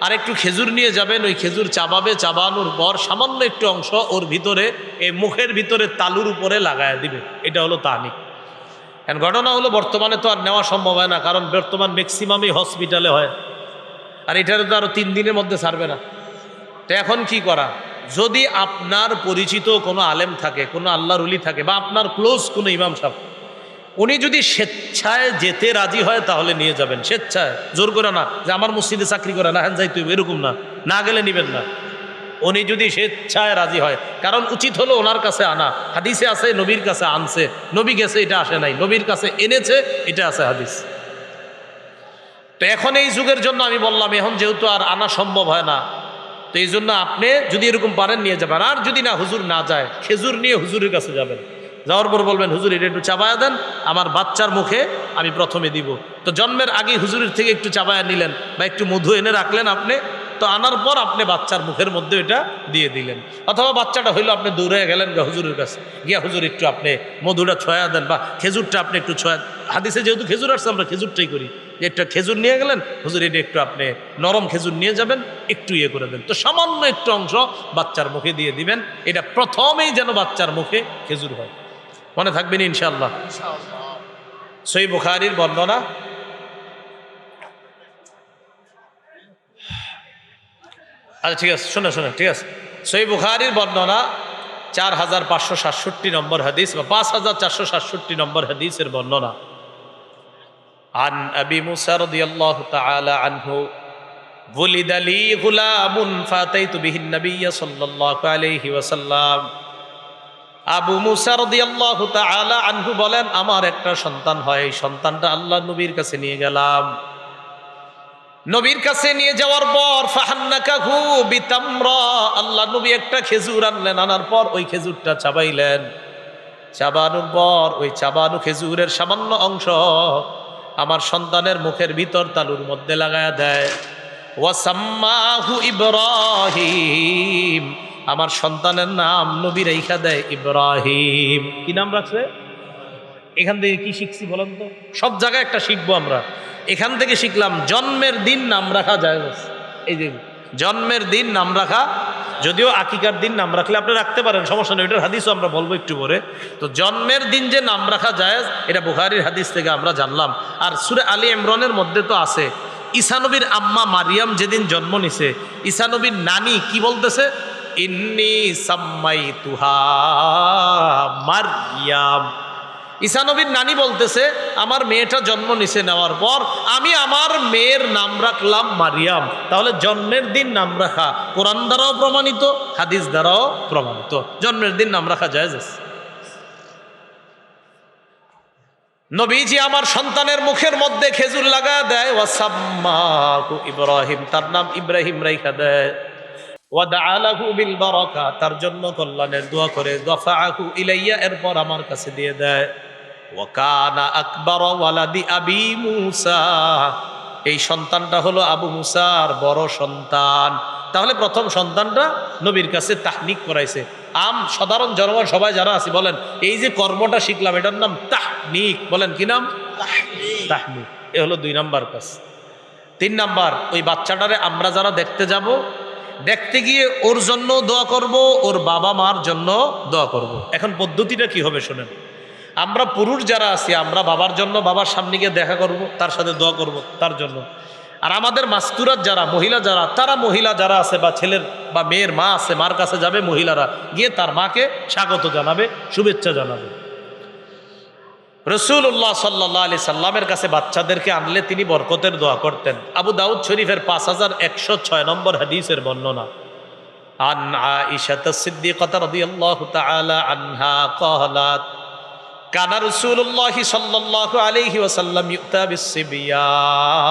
আর একটু খেজুর নিয়ে যাবেন। ওই খেজুর চাবাবে, চাবানোর পর সামান্য একটু অংশ ওর ভিতরে এই মুখের ভিতরে তালুর উপরে লাগাইয়া দিবে। এটা হলো তাহনিক। এখন ঘটনা হলো বর্তমানে তো আর নেওয়া সম্ভব হয় না, কারণ বর্তমান ম্যাক্সিমামই হসপিটালে হয়, আর এটারে তো আরও 3 দিনের মধ্যে ছাড়বে না। তো এখন কি করা? যদি আপনার পরিচিত কোনো আলেম থাকে, কোনো আল্লাহর ওলি থাকে, বা আপনার ক্লোজ কোনো ইমাম সাহেব, উনি যদি স্বেচ্ছায় যেতে রাজি হয় তাহলে নিয়ে যাবেন। স্বেচ্ছায়, জোর করে না যে আমার মসজিদে চাকরি করে না হ্যাঁ যাই তুই, এরকম না, না গেলে নিবেন না। উনি যদি স্বেচ্ছায় রাজি হয়, কারণ উচিত হলো ওনার কাছে আনা। হাদিসে আছে নবীর কাছে আনছে, নবী গেছে এটা আসে নাই, নবীর কাছে এনেছে এটা আছে হাদিস। তো এখন এই যুগের জন্য আমি বললাম, এখন যেহেতু আর আনা সম্ভব হয় না, তো এই জন্য আপনি যদি এরকম পারেন নিয়ে যাবেন। আর যদি না হুজুর না যায়, খেজুর নিয়ে হুজুরের কাছে যাবেন। যাওয়ার পর বলবেন হুজুর এটা একটু চাবায়া দেন, আমার বাচ্চার মুখে আমি প্রথমে দিব। তো জন্মের আগে হুজুরের থেকে একটু চাবায়া নিলেন বা একটু মধু এনে রাখলেন আপনি, তো আনার পর আপনি বাচ্চার মুখের মধ্যে এটা দিয়ে দিলেন। অথবা বাচ্চাটা হইলো আপনি দৌড়ে গেলেন হুজুরের কাছে, গিয়া হুজুর একটু আপনি মধুটা ছোঁয়া দেন বা খেজুরটা আপনি একটু ছোঁয়া। হাদিসে যেহেতু খেজুর আসছে আমরা খেজুরটাই করি, যে একটা খেজুর নিয়ে গেলেন হুজুর, এটা একটু আপনি নরম খেজুর নিয়ে যাবেন, একটু ইয়ে করে দেন। তো সামান্য একটু অংশ বাচ্চার মুখে দিয়ে দিবেন। এটা প্রথমেই যেন বাচ্চার মুখে খেজুর হয়। মনে থাকবেন ইনশাআল্লাহ। সহিহ বুখারীর বর্ণনা, আচ্ছা ঠিক আছে, শোনো ঠিক আছে। সহিহ বুখারীর বর্ণনা 4567 নম্বর হাদিস বা 5467 নম্বর হাদিসের বর্ণনা। আন আবি মুসা রাদিয়াল্লাহু তাআলা আনহু ওয়ালিদা লি গুলামুন ফাতাইতু বিহিন নবিয়্য সাল্লাল্লাহু আলাইহি ওয়াসাল্লাম। আবু মুসা রাদিয়াল্লাহু তাআলা আনহু বলেন আমার একটা সন্তান হয়, এই সন্তানটা আল্লাহর নবীর কাছে নিয়ে গেলাম। নবীর কাছে নিয়ে যাওয়ার পর ফাহান্নাকাহু বিতামরা, আল্লাহ নবী একটা খেজুর আনলেন, আনার পর ওই খেজুরটা চাবাইলেন। চাবানোর পর ওই চাবানো খেজুরের সামান্য অংশ আমার সন্তানের মুখের ভিতর তালুর মধ্যে লাগায়া দেয়। ওয়াসাম্মাহু ইব্রাহিম, আমার সন্তানের নাম নবী রাইখা দেয় ইব্রাহিম। কি নাম রাখছে? এখান থেকে কি শিখছি বলেন তো? সব জায়গায় একটা শিখবো আমরা। এখান থেকে শিখলাম জন্মের দিন নাম রাখা যায়। এই যে জন্মের দিন নাম রাখা, যদিও আকিকার দিন নাম রাখলে আপনি রাখতে পারেন, সমস্যা নেই, এটার হাদিসও আমরা বলবো একটু পরে। তো জন্মের দিন যে নাম রাখা যায় এটা বুখারীর হাদিস থেকে আমরা জানলাম। আর সূরা আলী ইমরানের মধ্যে তো আছে, ঈসা নবীর আম্মা মারিয়াম যেদিন জন্ম নিছে, ঈসা নবীর নানি কি বলতেছে? ইন্নী সাম্মাইতুহা মারইয়াম। ঈসা নবীর নানি বলতেছে আমার মেয়েটা জন্ম নিছে, নেওয়ার পর আমি আমার মেয়ের নাম রাখলাম মারিয়াম। তাহলে জন্মের দিন নাম রাখা কোরআন দ্বারাও প্রমাণিত, হাদিস দ্বারাও প্রমাণিত, জন্মের দিন নাম রাখা জায়েজ। নবীজি আমার সন্তানের মুখের মধ্যে খেজুর লাগা দেয়, ওয়াসাম্মাহু ইব্রাহিম, তার নাম ইব্রাহিম রাইখা দেয়। ওয়াদআ লাহু বিল বারাকা, তার জন্য কল্যাণের দোয়া করে। দফাআহু ইলাইয়া, এরপর আমার কাছে দিয়ে দেয়। ওয়া কানা আকবার ওয়ালাদি আবি মূসা, এই সন্তানটা হলো আবু মুসার বড় সন্তান। তাহলে প্রথম সন্তানটা নবীর কাছে তাহনিক করাইছে। সাধারণ জনগণ সবাই যারা আছি বলেন, এই যে কর্মটা শিখলাম এটার নাম তাহনিক। বলেন কি নাম? তাহনিক। এ হলো 2 নাম্বার কাজ। 3 নাম্বার, ওই বাচ্চাটারে আমরা যারা দেখতে যাব, দেখতে গিয়ে ওর জন্য দোয়া করব, ওর বাবা মার জন্য দোয়া করব। এখন পদ্ধতিটা কি হবে শোনেন। আমরা পুরুষ যারা আছি আমরা বাবার জন্য বাবার সামনে গিয়ে দেখা করব, তার সাথে দোয়া করব তার জন্য। আর আমাদের মাস্তুরাত যারা মহিলা যারা, তারা মহিলা যারা আছে বা ছেলের বা মেয়ের মা আছে, মার কাছে যাবে মহিলারা, গিয়ে তার মাকে স্বাগত জানাবে, শুভেচ্ছা জানাবে। রাসূলুল্লাহ সাল্লাল্লাহু আলাইহি সাল্লামের কাছে বাচ্চাদেরকে আনলে তিনি বরকতের দোয়া করতেন। আবু দাউদ শরীফের 5106 নম্বর হাদিসের বর্ণনা। আন আয়েশা সিদ্দিকাহ রাদিয়াল্লাহু তাআলা আনহা ক্বালাত কানা রাসূলুল্লাহ সাল্লাল্লাহু আলাইহি ওয়াসাল্লাম ইউতা বিসসিবিয়ান,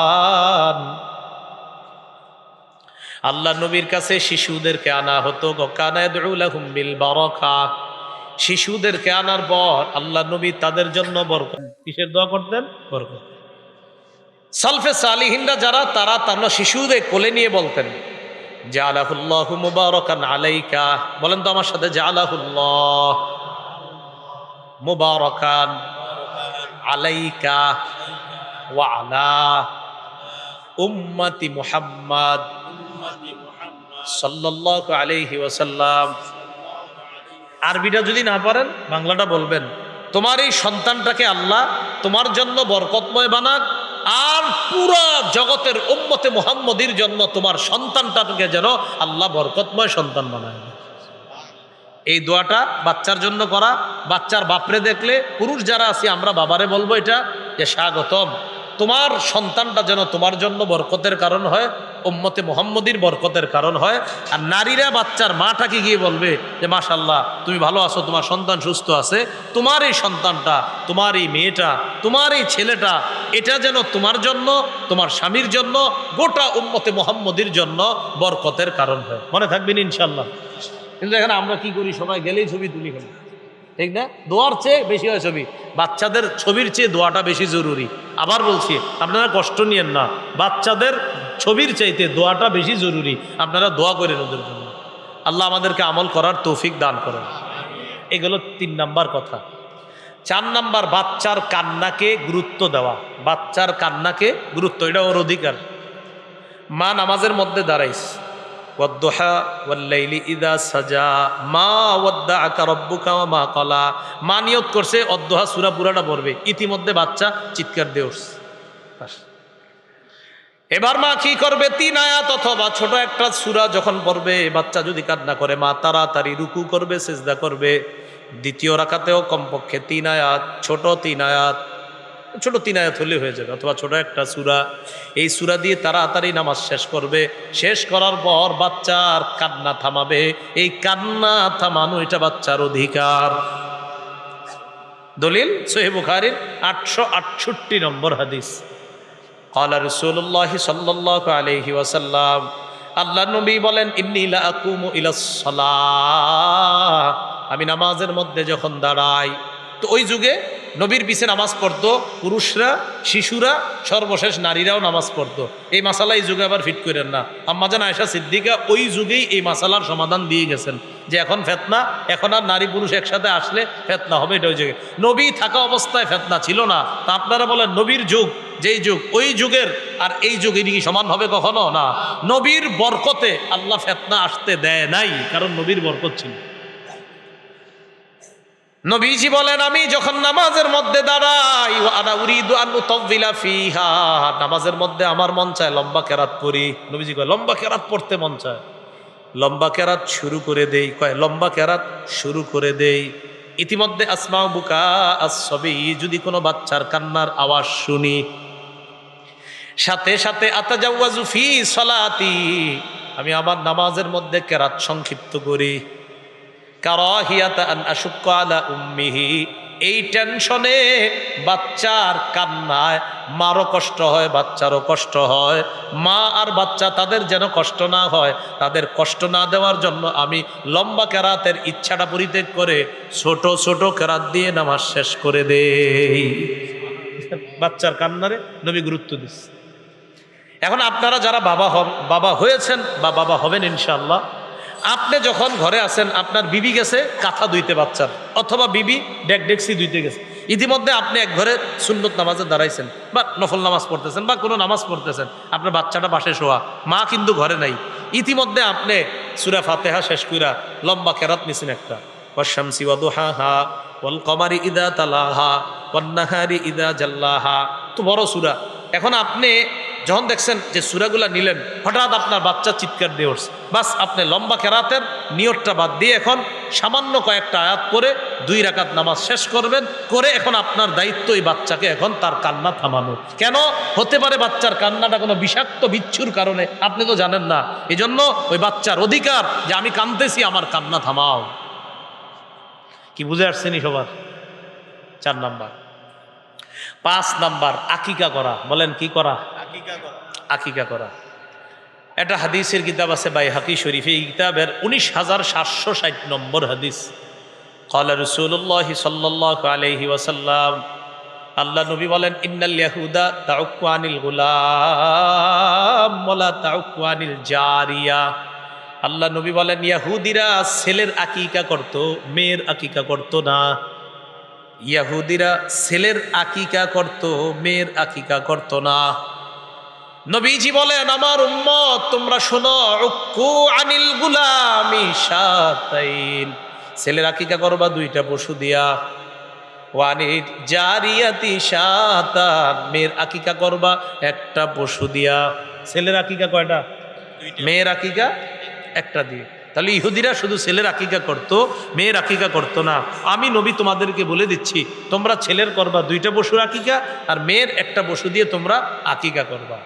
আল্লাহ নবীর কাছে শিশুদেরকে আনা হতো। কানা ইয়াদউ লাহুম বিল বারাকা, শিশুদেরকে আনার পর আল্লাহ নবী তাদের জন্য বরকত, কিসের দোয়া করতেন? বরকত। সালফে সালিহিনরা যারা, তারা শিশুদের কোলে নিয়ে বলতেন জাআলাহুল্লাহু মুবারাকান আলাইকা। বলেন তো আমার সাথে, জাআলাহুল্লাহ মুবারাকান আলাইকা ওয়া আলা উম্মতি মুহাম্মদ সাল্লাল্লাহু আলাইহি ওয়াসাল্লাম। আরবিটা যদি না পারেন বাংলাটা বলবেন, তোমার এই সন্তানটাকে আল্লাহ তোমার জন্য বরকতময় বানাক, আর পুরা জগতের উম্মতে মুহাম্মদীর জন্য তোমার সন্তানটাকে যেন আল্লাহ বরকতময় সন্তান বানায়। এই দোয়াটা বাচ্চার জন্য করা। বাচ্চার বাপরে দেখলে পুরুষ যারা আছি আমরা বাবারে বলবো এটা, যে স্বাগতম, তোমার সন্তানটা যেন তোমার জন্য বরকতের কারণ হয়, উম্মতে মুহাম্মদীর বরকতের কারণ হয়। আর নারীরা বাচ্চার মাটাকে গিয়ে বলবে যে মাশাআল্লাহ তুমি ভালো আছো, তোমার সন্তান সুস্থ আছে, তোমার এই সন্তানটা, তোমার এই মেয়েটা, তোমার এই ছেলেটা, এটা যেন তোমার জন্য, তোমার স্বামীর জন্য, গোটা উম্মতে মুহাম্মদীর জন্য বরকতের কারণ হয়। মনে থাকবেন ইনশাআল্লাহ। কিন্তু এখানে আমরা কি করি, সবাই গেলেই ছবি তুলি ফেলি, ঠিক না? দোয়ার চেয়ে বেশি হয় ছবি। বাচ্চাদের ছবির চেয়ে দোয়াটা বেশি জরুরি। আবার বলছি, আপনারা কষ্ট নিয়েন না, বাচ্চাদের ছবির চাইতে দোয়াটা বেশি জরুরি। আপনারা দোয়া করেন ওদের জন্য, আল্লাহ আমাদেরকে আমল করার তৌফিক দান করেন। এগুলো 3 নাম্বার কথা। 4 নাম্বার, বাচ্চার কান্নাকে গুরুত্ব দেওয়া। বাচ্চার কান্নাকে গুরুত্ব, এটা ওর অধিকার। মা নামাজের মধ্যে দাঁড়াইস, ওয়াদ্দুহা ওয়াল্লাইলি ইযা সাজা মা ওয়াদ্দাআকা রাব্বুকা ওয়া মা ক্বালা, মা নিয়ত করছে অদ্দুহা সূরা পুরাটা পড়বে, ইতিমধ্যে বাচ্চা চিৎকার দিয়ে উঠছে। এবার মা কি করবে? 3 আয়াত অথবা ছোট একটা সূরা যখন পড়বে, বাচ্চা যদি কান্না করে মা তাড়াতাড়ি রুকু করবে, সিজদা করবে। দ্বিতীয় রাকাতেও কমপক্ষে 3 আয়াত, ছোট 3 আয়াত, ছোট 3 আয়াত হলে হয়ে যাবে, অথবা ছোট একটা সূরা। এই সূরা দিয়ে তাড়াতাড়ি নামাজ শেষ করবে। শেষ করার পর বাচ্চার কান্না থামাবে। এই কান্না থামানো এটা বাচ্চার অধিকার। দলিল সহিহ বুখারীর 868 নম্বর হাদিস। ক্বালা রাসূলুল্লাহি সাল্লাল্লাহু আলাইহি ওয়াসাল্লাম, আল্লাহ নবী বলেন, ইন্নী লা আকুমু ইলাস সালাহ, আমি নামাজের মধ্যে যখন দাঁড়াই। তো ওই যুগে নবীর পিছে নামাজ পড়তো পুরুষরা, শিশুরা, সর্বশেষ নারীরাও নামাজ পড়তো। এই মাসালা এই যুগে আবার ফিট করেন না। আম্মাজান আয়েশা সিদ্দিকা ওই যুগেই এই মাসালার সমাধান দিয়ে গেছেন যে এখন ফেতনা, এখন আর নারী পুরুষ একসাথে আসলে ফেতনা হবে। এটা ওই যুগে নবী থাকা অবস্থায় ফেতনা ছিল না। তা আপনারা বলেন নবীর যুগ যেই যুগ, ওই যুগের আর এই যুগের কি সমান হবে? কখনো না। নবীর বরকতে আল্লাহ ফেতনা আসতে দেয় নাই, কারণ নবীর বরকত ছিল। নবীজি বলেন, আমি যখন নামাজের মধ্যে দাঁড়াই, আনা উরিদু আন উতাওবিলা ফিহা, নামাজের মধ্যে আমার মন চায় লম্বা কেরাত পড়ি। নবীজি কয় লম্বা কেরাত পড়তে মন চায়, লম্বা কেরাত শুরু করে দেই। কয় লম্বা কেরাত শুরু করে দেই। ইতিমধ্যে আসমাউ বুকা আস-সাবি, যদি কোনো বাচ্চার কান্নার আওয়াজ শুনি, সাথে সাথে আতাজাওয়াজু ফি সালাতি, আমি আমার নামাজের মধ্যে কেরাত সংক্ষিপ্ত করি। কারাহিয়াতা আন আশুক্কা আলা উম্মিহি, এই টেনশনে বাচ্চার কান্নায় মারও কষ্ট হয়, বাচ্চারও কষ্ট হয়। মা আর বাচ্চা তাদের যেন কষ্ট না হয়, তাদের কষ্ট না দেওয়ার জন্য আমি লম্বা কেরাতের ইচ্ছাটা পরিত্যাগ করে ছোট ছোট কেরাত দিয়ে নামাজ শেষ করে দেই। বাচ্চার কান্নারে নবী গুরুত্ব দিচ্ছে। এখন আপনারা যারা বাবা হয়েছেন বা বাবা হবেন ইনশাআল্লাহ, আপনি যখন ঘরে আছেন, আপনার বিবি গেছে কাঁথা ধুইতে বাচ্চার, অথবা বিবি ডেকসি ধুইতে গেছে, ইতিমধ্যে আপনি এক ঘরে সুন্নত নামাজে দাঁড়াইছেন বা নফল নামাজ পড়তেছেন বা কোনো নামাজ পড়তেছেন, আপনার বাচ্চাটা পাশে শোয়া, মা কিন্তু ঘরে নাই। ইতিমধ্যে আপনি সূরা ফাতিহা শেষ কইরা লম্বা কেরাত নিছেন একটা, ওয়াশ-শামসি ওয়া দুহাহা ওয়াল কমারি ইযা তালাহা ওয়ান নাহারি ইযা জাল্লাহা, তো বড় সূরা। এখন আপনি যখন দেখছেন যে সূরাগুলা নিলেন, হঠাৎ আপনার বাচ্চা চিৎকার দিয়ে উঠছে, বাস আপনি লম্বা কেরাতের নিয়তটা বাদ দিয়ে এখন সামান্য কয়েকটা আয়াত পরে 2 রাকাত নামাজ শেষ করবেন। করে এখন আপনার দায়িত্ব এই বাচ্চাকে এখন তার কান্না থামানো। কেন হতে পারে বাচ্চার কান্নাটা কোনো বিষাক্ত বিচ্ছুর কারণে, আপনি তো জানেন না। এই জন্য ওই বাচ্চার অধিকার যে আমি কাঁদতেছি, আমার কান্না থামাও। কি বুঝে আসছেনি সবার? 4 নাম্বার। 5 নাম্বার, আকিকা করা। বলেন কি করা? আকিকা করা। এটা হাদিসের কিতাব আছে বাইহাকি শরীফে, এই কিতাবের 19,760 নম্বর হাদিস। ক্বালা রাসূলুল্লাহি সাল্লাল্লাহু আলাইহি ওয়াসাল্লাম, আল্লাহ নবী বলেন, ইন্নাল ইয়াহুদা তাউক্কু আনিল গুলাম ওয়ালা তাউক্কু আনিল জারিয়া। আল্লাহ নবী বলেন, ইয়াহুদিরা ছেলের আকিকা করত, মেয়ের আকিকা করত না। ইয়াহুদিরা ছেলের আকিকা করত, মেয়ের আকিকা করত না। নবীজি বলেন, আমার উম্মত তোমরা শোনো, উক্কু আনিল গুলামি শাতাইন, ছেলের আকিকা করবা 2টা পশু দিয়া। ওয়ানিল জারিয়াতি শাতান, মেয়ের আকিকা করবা 1টা পশু দিয়া। ছেলের আকিকা কয়টা? মেয়ের আকিকা 1টা দিয়ে। তাহলে ইহুদিরা শুধু ছেলের আকিকা করতো, মেয়ের আকিকা করতো না। আমি নবী তোমাদেরকে বলে দিচ্ছি, তোমরা ছেলের করবা 2টা পশুর আকিকা, আর মেয়ের 1টা পশু দিয়ে তোমরা আকিকা করবা।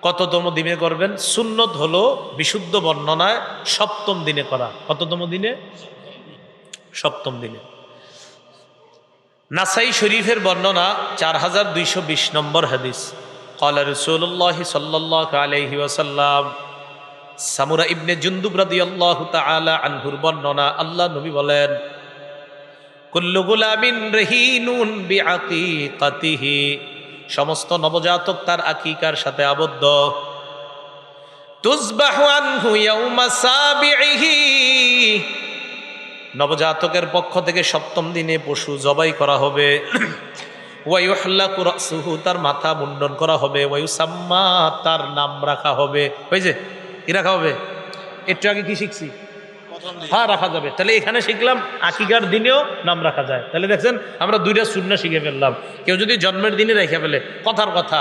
কততম দিনে করবেন? সুন্নত হলো বিশুদ্ধ বর্ণনায় 7ম দিনে করা। কততম দিনে? 7ম দিনে। নাসাই শরীফের বর্ণনা 4220 নম্বর হাদিস। ক্বালা রাসূলুল্লাহি সাল্লাল্লাহু আলাইহি ওয়াসাল্লাম, সামুরা ইবনে জুনদুব রাদিয়াল্লাহু তাআলা আনহুর বর্ণনা, আল্লাহ নবী বলেন, কুল্লু গুলামিন রহিনুন বিআকিকাতিহি, সমস্ত নবজাতক তার আকিকার সাথে আবদ্ধ। তুযবাহু আনহু ইয়াউমা সাবিহি, নবজাতকের পক্ষ থেকে 7ম দিনে পশু জবাই করা হবে। ওয়া ইউহলাকু রাসুহু, তার মাথা মুন্ডন করা হবে। ওয়া ইউসাম্মা, তার নাম রাখা হবে। ওই যে কি রাখা হবে? একটু আগে কি শিখছি? হ্যাঁ, রাখা যাবে। তাহলে এখানে শিখলাম আকিকার দিনেও নাম রাখা যায়। তাহলে দেখছেন আমরা 2টা সুন্নাহ শিখে ফেললাম। কেউ যদি জন্মের দিনে রেখে ফেলে, কথার কথা,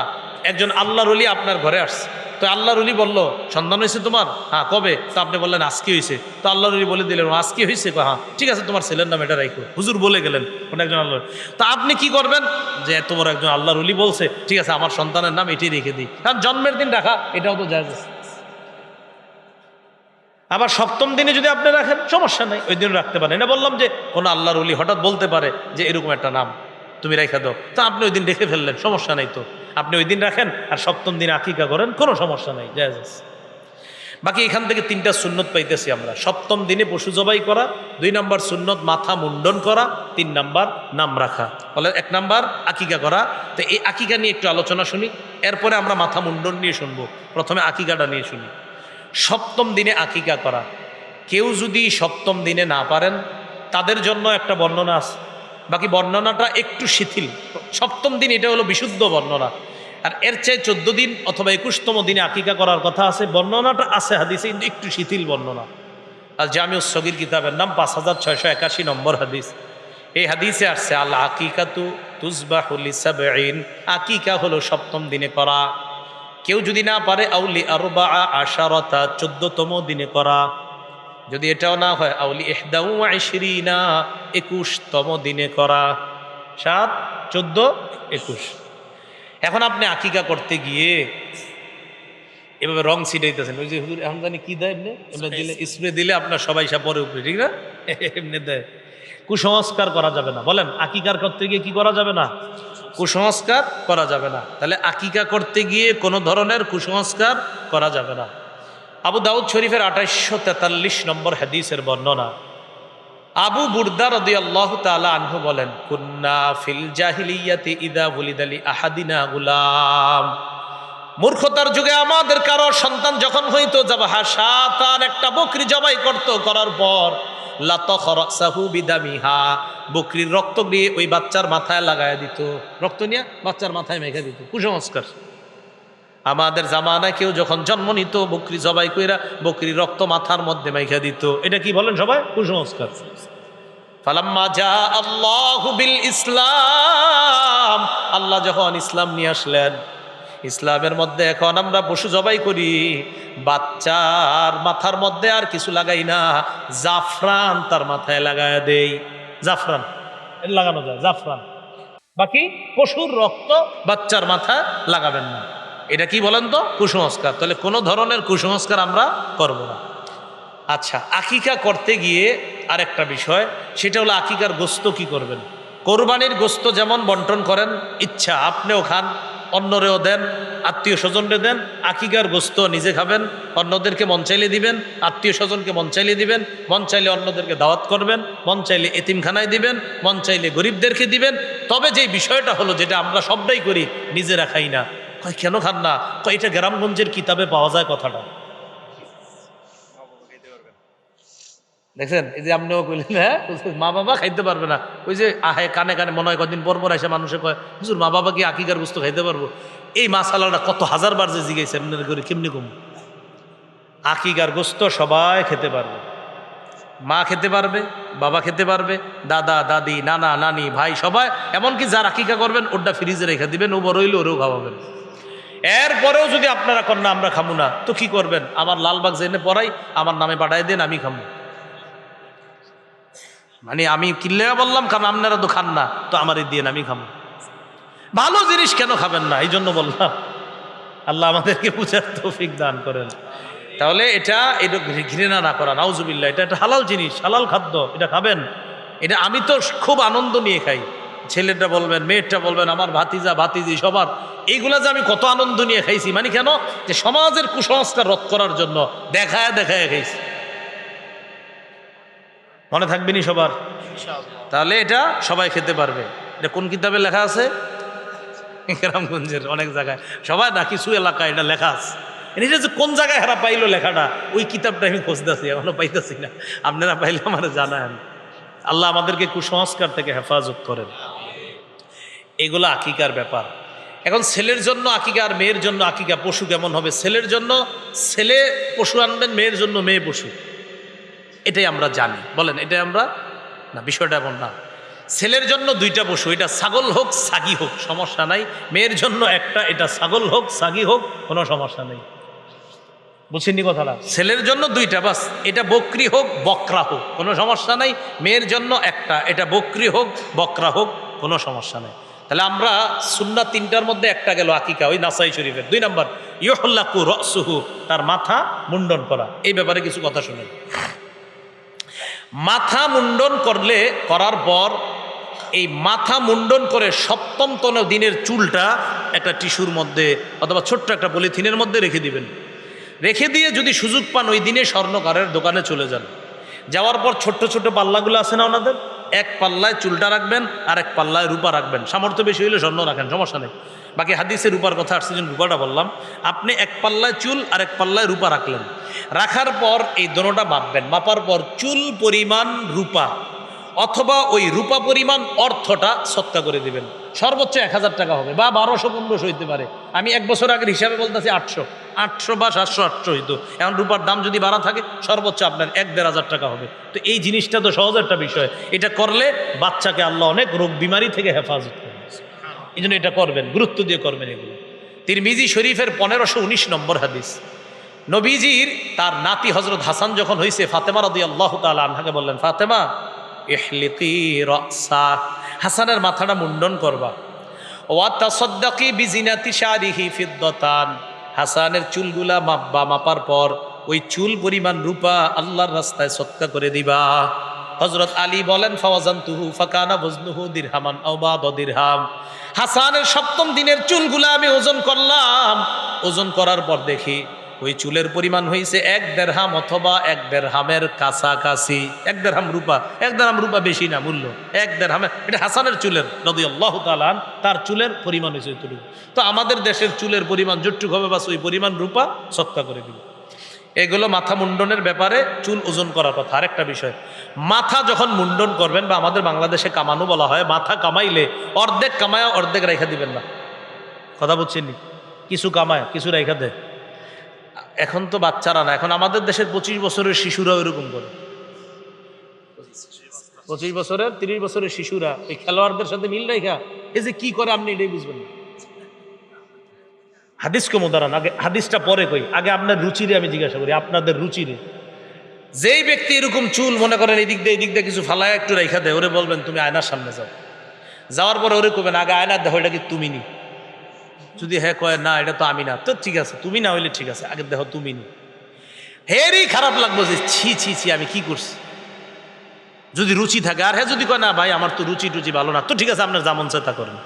একজন আল্লাহর ওলি আপনার ঘরে আসছে, তো আল্লাহর ওলি বলল, সন্তান হয়েছে তোমার? হ্যাঁ। কবে? তো আপনি বললেন আজকে হয়েছে। তো আল্লাহর ওলি বলে দিলেন আজকে হয়েছে? হ্যাঁ, ঠিক আছে, তোমার ছেলের নাম এটা রাখো। হুজুর বলে গেলেন কোন একজন আল্লাহ। তো আপনি কি করবেন? যে তোমার একজন আল্লাহর ওলি বলছে, ঠিক আছে, আমার সন্তানের নাম এটাই রেখে দিই। কারণ জন্মের দিন রাখা এটাও তো জায়েজ আছে। আবার 7ম দিনে যদি আপনি রাখেন সমস্যা নাই, ওই দিন রাখতে পারেন। এটা বললাম যে কোনো আল্লাহর ওলি হঠাৎ বলতে পারে যে এরকম একটা নাম তুমি রেখে দাও, তো আপনি ওই দিন রেখে ফেললেন, সমস্যা নাই তো। আপনি ওই দিন রাখেন আর সপ্তম দিনে আকিকা করেন, কোনো সমস্যা নাই, জায়েজ আছে। বাকি এখান থেকে 3টা সুন্নত পাইতেছি আমরা। সপ্তম দিনে পশু জবাই করা, 2 নম্বর সুন্নত মাথা মুন্ডন করা, 3 নম্বর নাম রাখা, বলে 1 নম্বর আকিকা করা। তো এই আকিকা নিয়ে একটু আলোচনা শুনি, এরপরে আমরা মাথা মুন্ডন নিয়ে শুনবো। প্রথমে আকিকাটা নিয়ে শুনি। সপ্তম দিনে আকিকা করা, কেউ যদি সপ্তম দিনে না পারেন তাদের জন্য একটা বর্ণনা আছে, বাকি বর্ণনাটা একটু শিথিল। সপ্তম দিন এটা হলো বিশুদ্ধ বর্ণনা, আর এর চেয়ে 14 দিন অথবা 21তম দিনে আকিকা করার কথা আছে, বর্ণনাটা আছে হাদিসে কিন্তু একটু শিথিল বর্ণনা। আর জামিউস সগীর কিতাবের নাম 5681 নম্বর হাদিস। এই হাদিসে আসছে আল আকিকাতু তুজবাহু লিসাবঈন, আকিকা হলো সপ্তম দিনে করা। কেউ যদি না পারে আউলি আরবা আশারতা, 14তম দিনে করা। যদি এটাও না হয় আউলি ইহদাউ আশরিনা, 21তম দিনে করা। 7, 14, 21। এখন আপনি আকিকা করতে গিয়ে এভাবে রং ছিটাইতেছেন, ওই যে হুজুর এখন জানি কি দেয় এমনি, এমনি দিলে স্প্রে দিলে আপনার সবাই পরে উপরে, ঠিক না? এমনি দেয়। কুসংস্কার করা যাবে না। বলেন আকিকার করতে গিয়ে কি করা যাবে না? কুসংস্কার করা যাবে না। তাহলে আকিকা করতে গিয়ে কোনো ধরনের কুসংস্কার করা যাবে না। আবু দাউদ শরীফের 2843 নম্বর হাদিসের বর্ণনা। আবু বুরদা রাদিয়াল্লাহু তাআলা আনহু বলেন, কুন্না ফিল জাহিলিয়াতি ইদা ওয়ালিদালি আহাদিনা গুলাম, মূর্খতার যুগে আমাদের কারো সন্তান যখন হইতো যাবাহা শাতান, একটা বকরি জবাই করত, করার পর লাতাখরাসাহু বিদামিহা, বকরির রক্ত দিয়ে ওই বাচ্চার মাথায় লাগায় দিত, রক্ত নিয়ে বাচ্চার মাথায় মেখে দিত। কুসংস্কার। আমাদের জামানায় কেউ যখন জন্ম নিত বকরি জবাই কইরা বকরির রক্ত মাথার মধ্যে মেখে দিত। এটা কি বলেন সবাই? কুসংস্কার। ফালাম্মা জা আল্লাহু বিল ইসলাম, আল্লাহ যখন ইসলাম নিয়ে আসলেন, ইসলামের মধ্যে এখন আমরা পশু জবাই করি, বাচ্চার মাথার মধ্যে আর কিছু লাগাই না, জাফরান তার মাথায় লাগায় দেই। জাফরান লাগানো যায়, জাফরান। বাকি পশুর রক্ত বাচ্চার মাথায় লাগাবেন না। এটা কি বলেন তো? কুসংস্কার। তাহলে কোনো ধরনের কুসংস্কার আমরা করব না। আচ্ছা, আকিকা করতে গিয়ে আরেকটা বিষয়, সেটা হলো আকিকার গোস্ত কি করবেন। কোরবানির গোস্ত যেমন বন্টন করেন, ইচ্ছা আপনিও খান, অন্যরেও দেন, আত্মীয় স্বজনরে দেন। আকিকার গোস্ত নিজে খাবেন, অন্যদেরকে মন চাইলে দিবেন, আত্মীয় স্বজনকে মন চাইলে দিবেন, মন চাইলে অন্যদেরকে দাওয়াত করবেন, মন চাইলে এতিমখানায় দিবেন, মন চাইলে গরিবদেরকে দিবেন। তবে যে বিষয়টা হলো, যেটা আমরা সবটাই করি, নিজেরা খাই না। কয় কেন খান না? কয় এটা গ্রামগঞ্জের কিতাবে পাওয়া যায় কথাটা। দেখছেন, এই যে আপনিও কইলেন, হ্যাঁ মা বাবা খাইতে পারবে না, ওই যে আহে কানে কানে মনে হয় কদিন পর পর এসে মানুষে কয় হুজুর মা বাবা কি আকিকার গোস্ত খাইতে পারবো? এই মাসালাটা কত হাজারবার যে জিজ্ঞাসা আপনার করে কেমনি কম। আকিকার গোস্ত সবাই খেতে পারবে, মা খেতে পারবে, বাবা খেতে পারবে, দাদা দাদি নানা নানি ভাই সবাই। এমনকি যার আকিকা করবেন ওটা ফ্রিজে রেখে দিবেন, ও বড় হইলে ওরেও খাওয়াবেন। এরপরেও যদি আপনারা কন না আমরা খামু না, তো কি করবেন? আমার লালবাগ জেনে পড়াই, আমার নামে পাঠাই দেন, আমি খামু। মানে আমি কিনলে বললাম, কারণ আপনারা তো খান না, তো আমার এই দিয়ে আমি খাবো। ভালো জিনিস কেন খাবেন না? এই জন্য বললাম। আল্লাহ আমাদেরকে বুঝার তৌফিক দান করেন। তাহলে এটা ঘৃণা না করা, নাউজুবিল্লাহ। এটা একটা হালাল জিনিস, হালাল খাদ্য, এটা খাবেন। এটা আমি তো খুব আনন্দ নিয়ে খাই। ছেলেটা বলবেন, মেয়েটা বলবেন, আমার ভাতিজা ভাতিজি সবার, এইগুলা যে আমি কত আনন্দ নিয়ে খাইছি। মানে কেন? যে সমাজের কুসংস্কার রোধ করার জন্য দেখায় দেখায় খাইছি। মনে থাকবেনি সবার? তাহলে এটা সবাই খেতে পারবে। এটা কোন কিতাবে লেখা আছে? গ্রামগঞ্জের অনেক জায়গায়, সবাই না, কিছু এলাকায় এটা লেখা আছে। এটা যে কোন জায়গায় হারা পাইলো লেখাটা, ওই কিতাবটা আমি খুঁজতেছি, এখনো পাইতেছি না। আপনারা পাইলে আমার জানান। আল্লাহ আমাদেরকে কুসংস্কার থেকে হেফাজত করেন। এগুলো আকিকার ব্যাপার। এখন ছেলের জন্য আকিকা আর মেয়ের জন্য আকিকা। পশু কেমন হবে? ছেলের জন্য ছেলে পশু আনবেন, মেয়ের জন্য মেয়ে পশু। এটাই আমরা জানি। বলেন এটাই আমরা না, বিষয়টা এমন না। ছেলের জন্য 2টা পশু, এটা ছাগল হোক ছাগি হোক সমস্যা নাই। মেয়ের জন্য একটা, এটা ছাগল হোক ছাগি হোক কোনো সমস্যা নেই। বুঝছেন কথাটা? ছেলের জন্য 2টা বাস, এটা বকরি হোক বকরা হোক কোনো সমস্যা নাই। মেয়ের জন্য একটা, এটা বকরি হোক বকরা হোক কোনো সমস্যা নেই। তাহলে আমরা সুন্নাত 3টার মধ্যে একটা গেল আকিকা, ওই নাসাই শরীফের। 2 নম্বর ইউহল্লাকু রাসুহু, তার মাথা মুন্ডন করা। এই ব্যাপারে কিছু কথা শুনেন। মাথা মুন্ডন করার পর এই মাথা মুন্ডন করে সপ্তমতম দিনের চুলটা একটা টিস্যুর মধ্যে অথবা ছোট্ট একটা পলিথিনের মধ্যে রেখে দিবেন। রেখে দিয়ে যদি সুযোগ পান ওই দিনে স্বর্ণকারের দোকানে চলে যান। যাওয়ার পর ছোট্ট ছোট্ট পাল্লাগুলো আছে না ওনাদের, এক পাল্লায় চুলটা রাখবেন আর এক পাল্লায় রূপা রাখবেন। সামর্থ্য বেশি হলে স্বর্ণ রাখেন, সমস্যা নেই। বাকি হাদিসে রূপার কথা আসছে, যেন রূপাটা বললাম। আপনি এক পাল্লায় চুল আর এক পাল্লায় রূপা রাখলেন। রাখার পর এই দোনোটা মাপবেন। মাপার পর চুল পরিমাণ রূপা অথবা ওই রূপা পরিমাণ অর্থটা সৎকা করে দিবেন। সর্বোচ্চ 1000 টাকা হবে বা 1200-1500 হইতে পারে। আমি 1 বছর আগের হিসাবে বলতেছি 800 বা 700-800 হইতো। এখন রূপার দাম যদি বাড়া থাকে সর্বোচ্চ আপনার 1-1500 টাকা হবে। তো এই জিনিসটা তো সহজ একটা বিষয়। এটা করলে বাচ্চাকে আল্লাহ অনেক রোগ বিমারি থেকে হেফাজত করবে। এই জন্য এটা করবেন, গুরুত্ব দিয়ে করবেন এগুলো। তিরমিজি শরীফের 1519 নম্বর হাদিস। নবীজির তার নাতি হজরত হাসান যখন হয়েছে, ফাতেমা রাদিয়াল্লাহু তাআলা আনহাকে বললেন, ফাতেমা ইহলিকি রাসা, হাসানের মাথাটা মুন্ডন করবা। ওয়া তাসাদ্দাকি বিজিনাতি শারিহি ফিদ্দাতান, হাসানের চুলগুলা মাপবা। মাপার পর ওই চুল পরিমাণ রূপা আল্লাহর রাস্তায় সদকা করে দিবা। হযরত আলী বলেন, ফাওয়াজানতুহু ফাকানা ওজনুহু দিরহামান আও বা'দা দিরহাম। হাসানের 7ম দিনের চুলগুলা আমি ওজন করলাম। ওজন করার পর দেখি ওই চুলের পরিমাণ হয়েছে 1 দেরহাম অথবা 1 দেরহামের কাছাকাছি। 1 দেরহাম রূপা, 1 দেরহাম রূপা বেশি না মূল্য, 1 দেরহামের। এটা হাসানের চুলের রাদিয়াল্লাহু তাআলা তার চুলের পরিমাণ হয়েছে এতটুকু। তো আমাদের দেশের চুলের পরিমাণ যতটুকু হবে বাস ওই পরিমাণ রূপা সৎকা করে দিল। এগুলো মাথা মুন্ডনের ব্যাপারে, চুল ওজন করার কথা। আরেকটা বিষয়, মাথা যখন মুন্ডন করবেন, বা আমাদের বাংলাদেশে কামানো বলা হয়, মাথা কামাইলে অর্ধেক কামায় অর্ধেক রেখা দিবেন না। কথা বুঝছেন? কিছু কামায় কিছু রেখা দেয়। এখন তো বাচ্চারা না, এখন আমাদের দেশের 25 বছরের শিশুরা এরকম করে। 25 বছরের 30 বছরের শিশুরা এই খেলোয়াড়দের সাথে মিল রেখা এই যে কি করে আপনি এটাই বুঝবেন না। হাদিস কম উদাহরণ, আগে হাদিসটা পরে কই, আগে আপনার রুচিরে আমি জিজ্ঞাসা করি, আপনাদের রুচিরে। যেই ব্যক্তি এরকম চুল মনে করেন এদিক দিয়ে কিছু ফালায় একটু রেখা দেয়, ওরে বলবেন তুমি আয়নার সামনে যাও। যাওয়ার পরে ওরে কবেন, আগে আয়নার দেখো এটা কি তুমি নি। যদি হ্যাঁ কয় না এটা তো আমি না, তো ঠিক আছে তুমি না হইলে ঠিক আছে, আগে দেখো তুমি নি। হেরই খারাপ লাগবো যে ছি ছি ছি আমি কি করছি। যদি রুচি থাকে, আর হ্যাঁ যদি কয় না ভাই আমার তো রুচি টুচি ভালো না, তো ঠিক আছে আপনার যেমন চেতা করেন।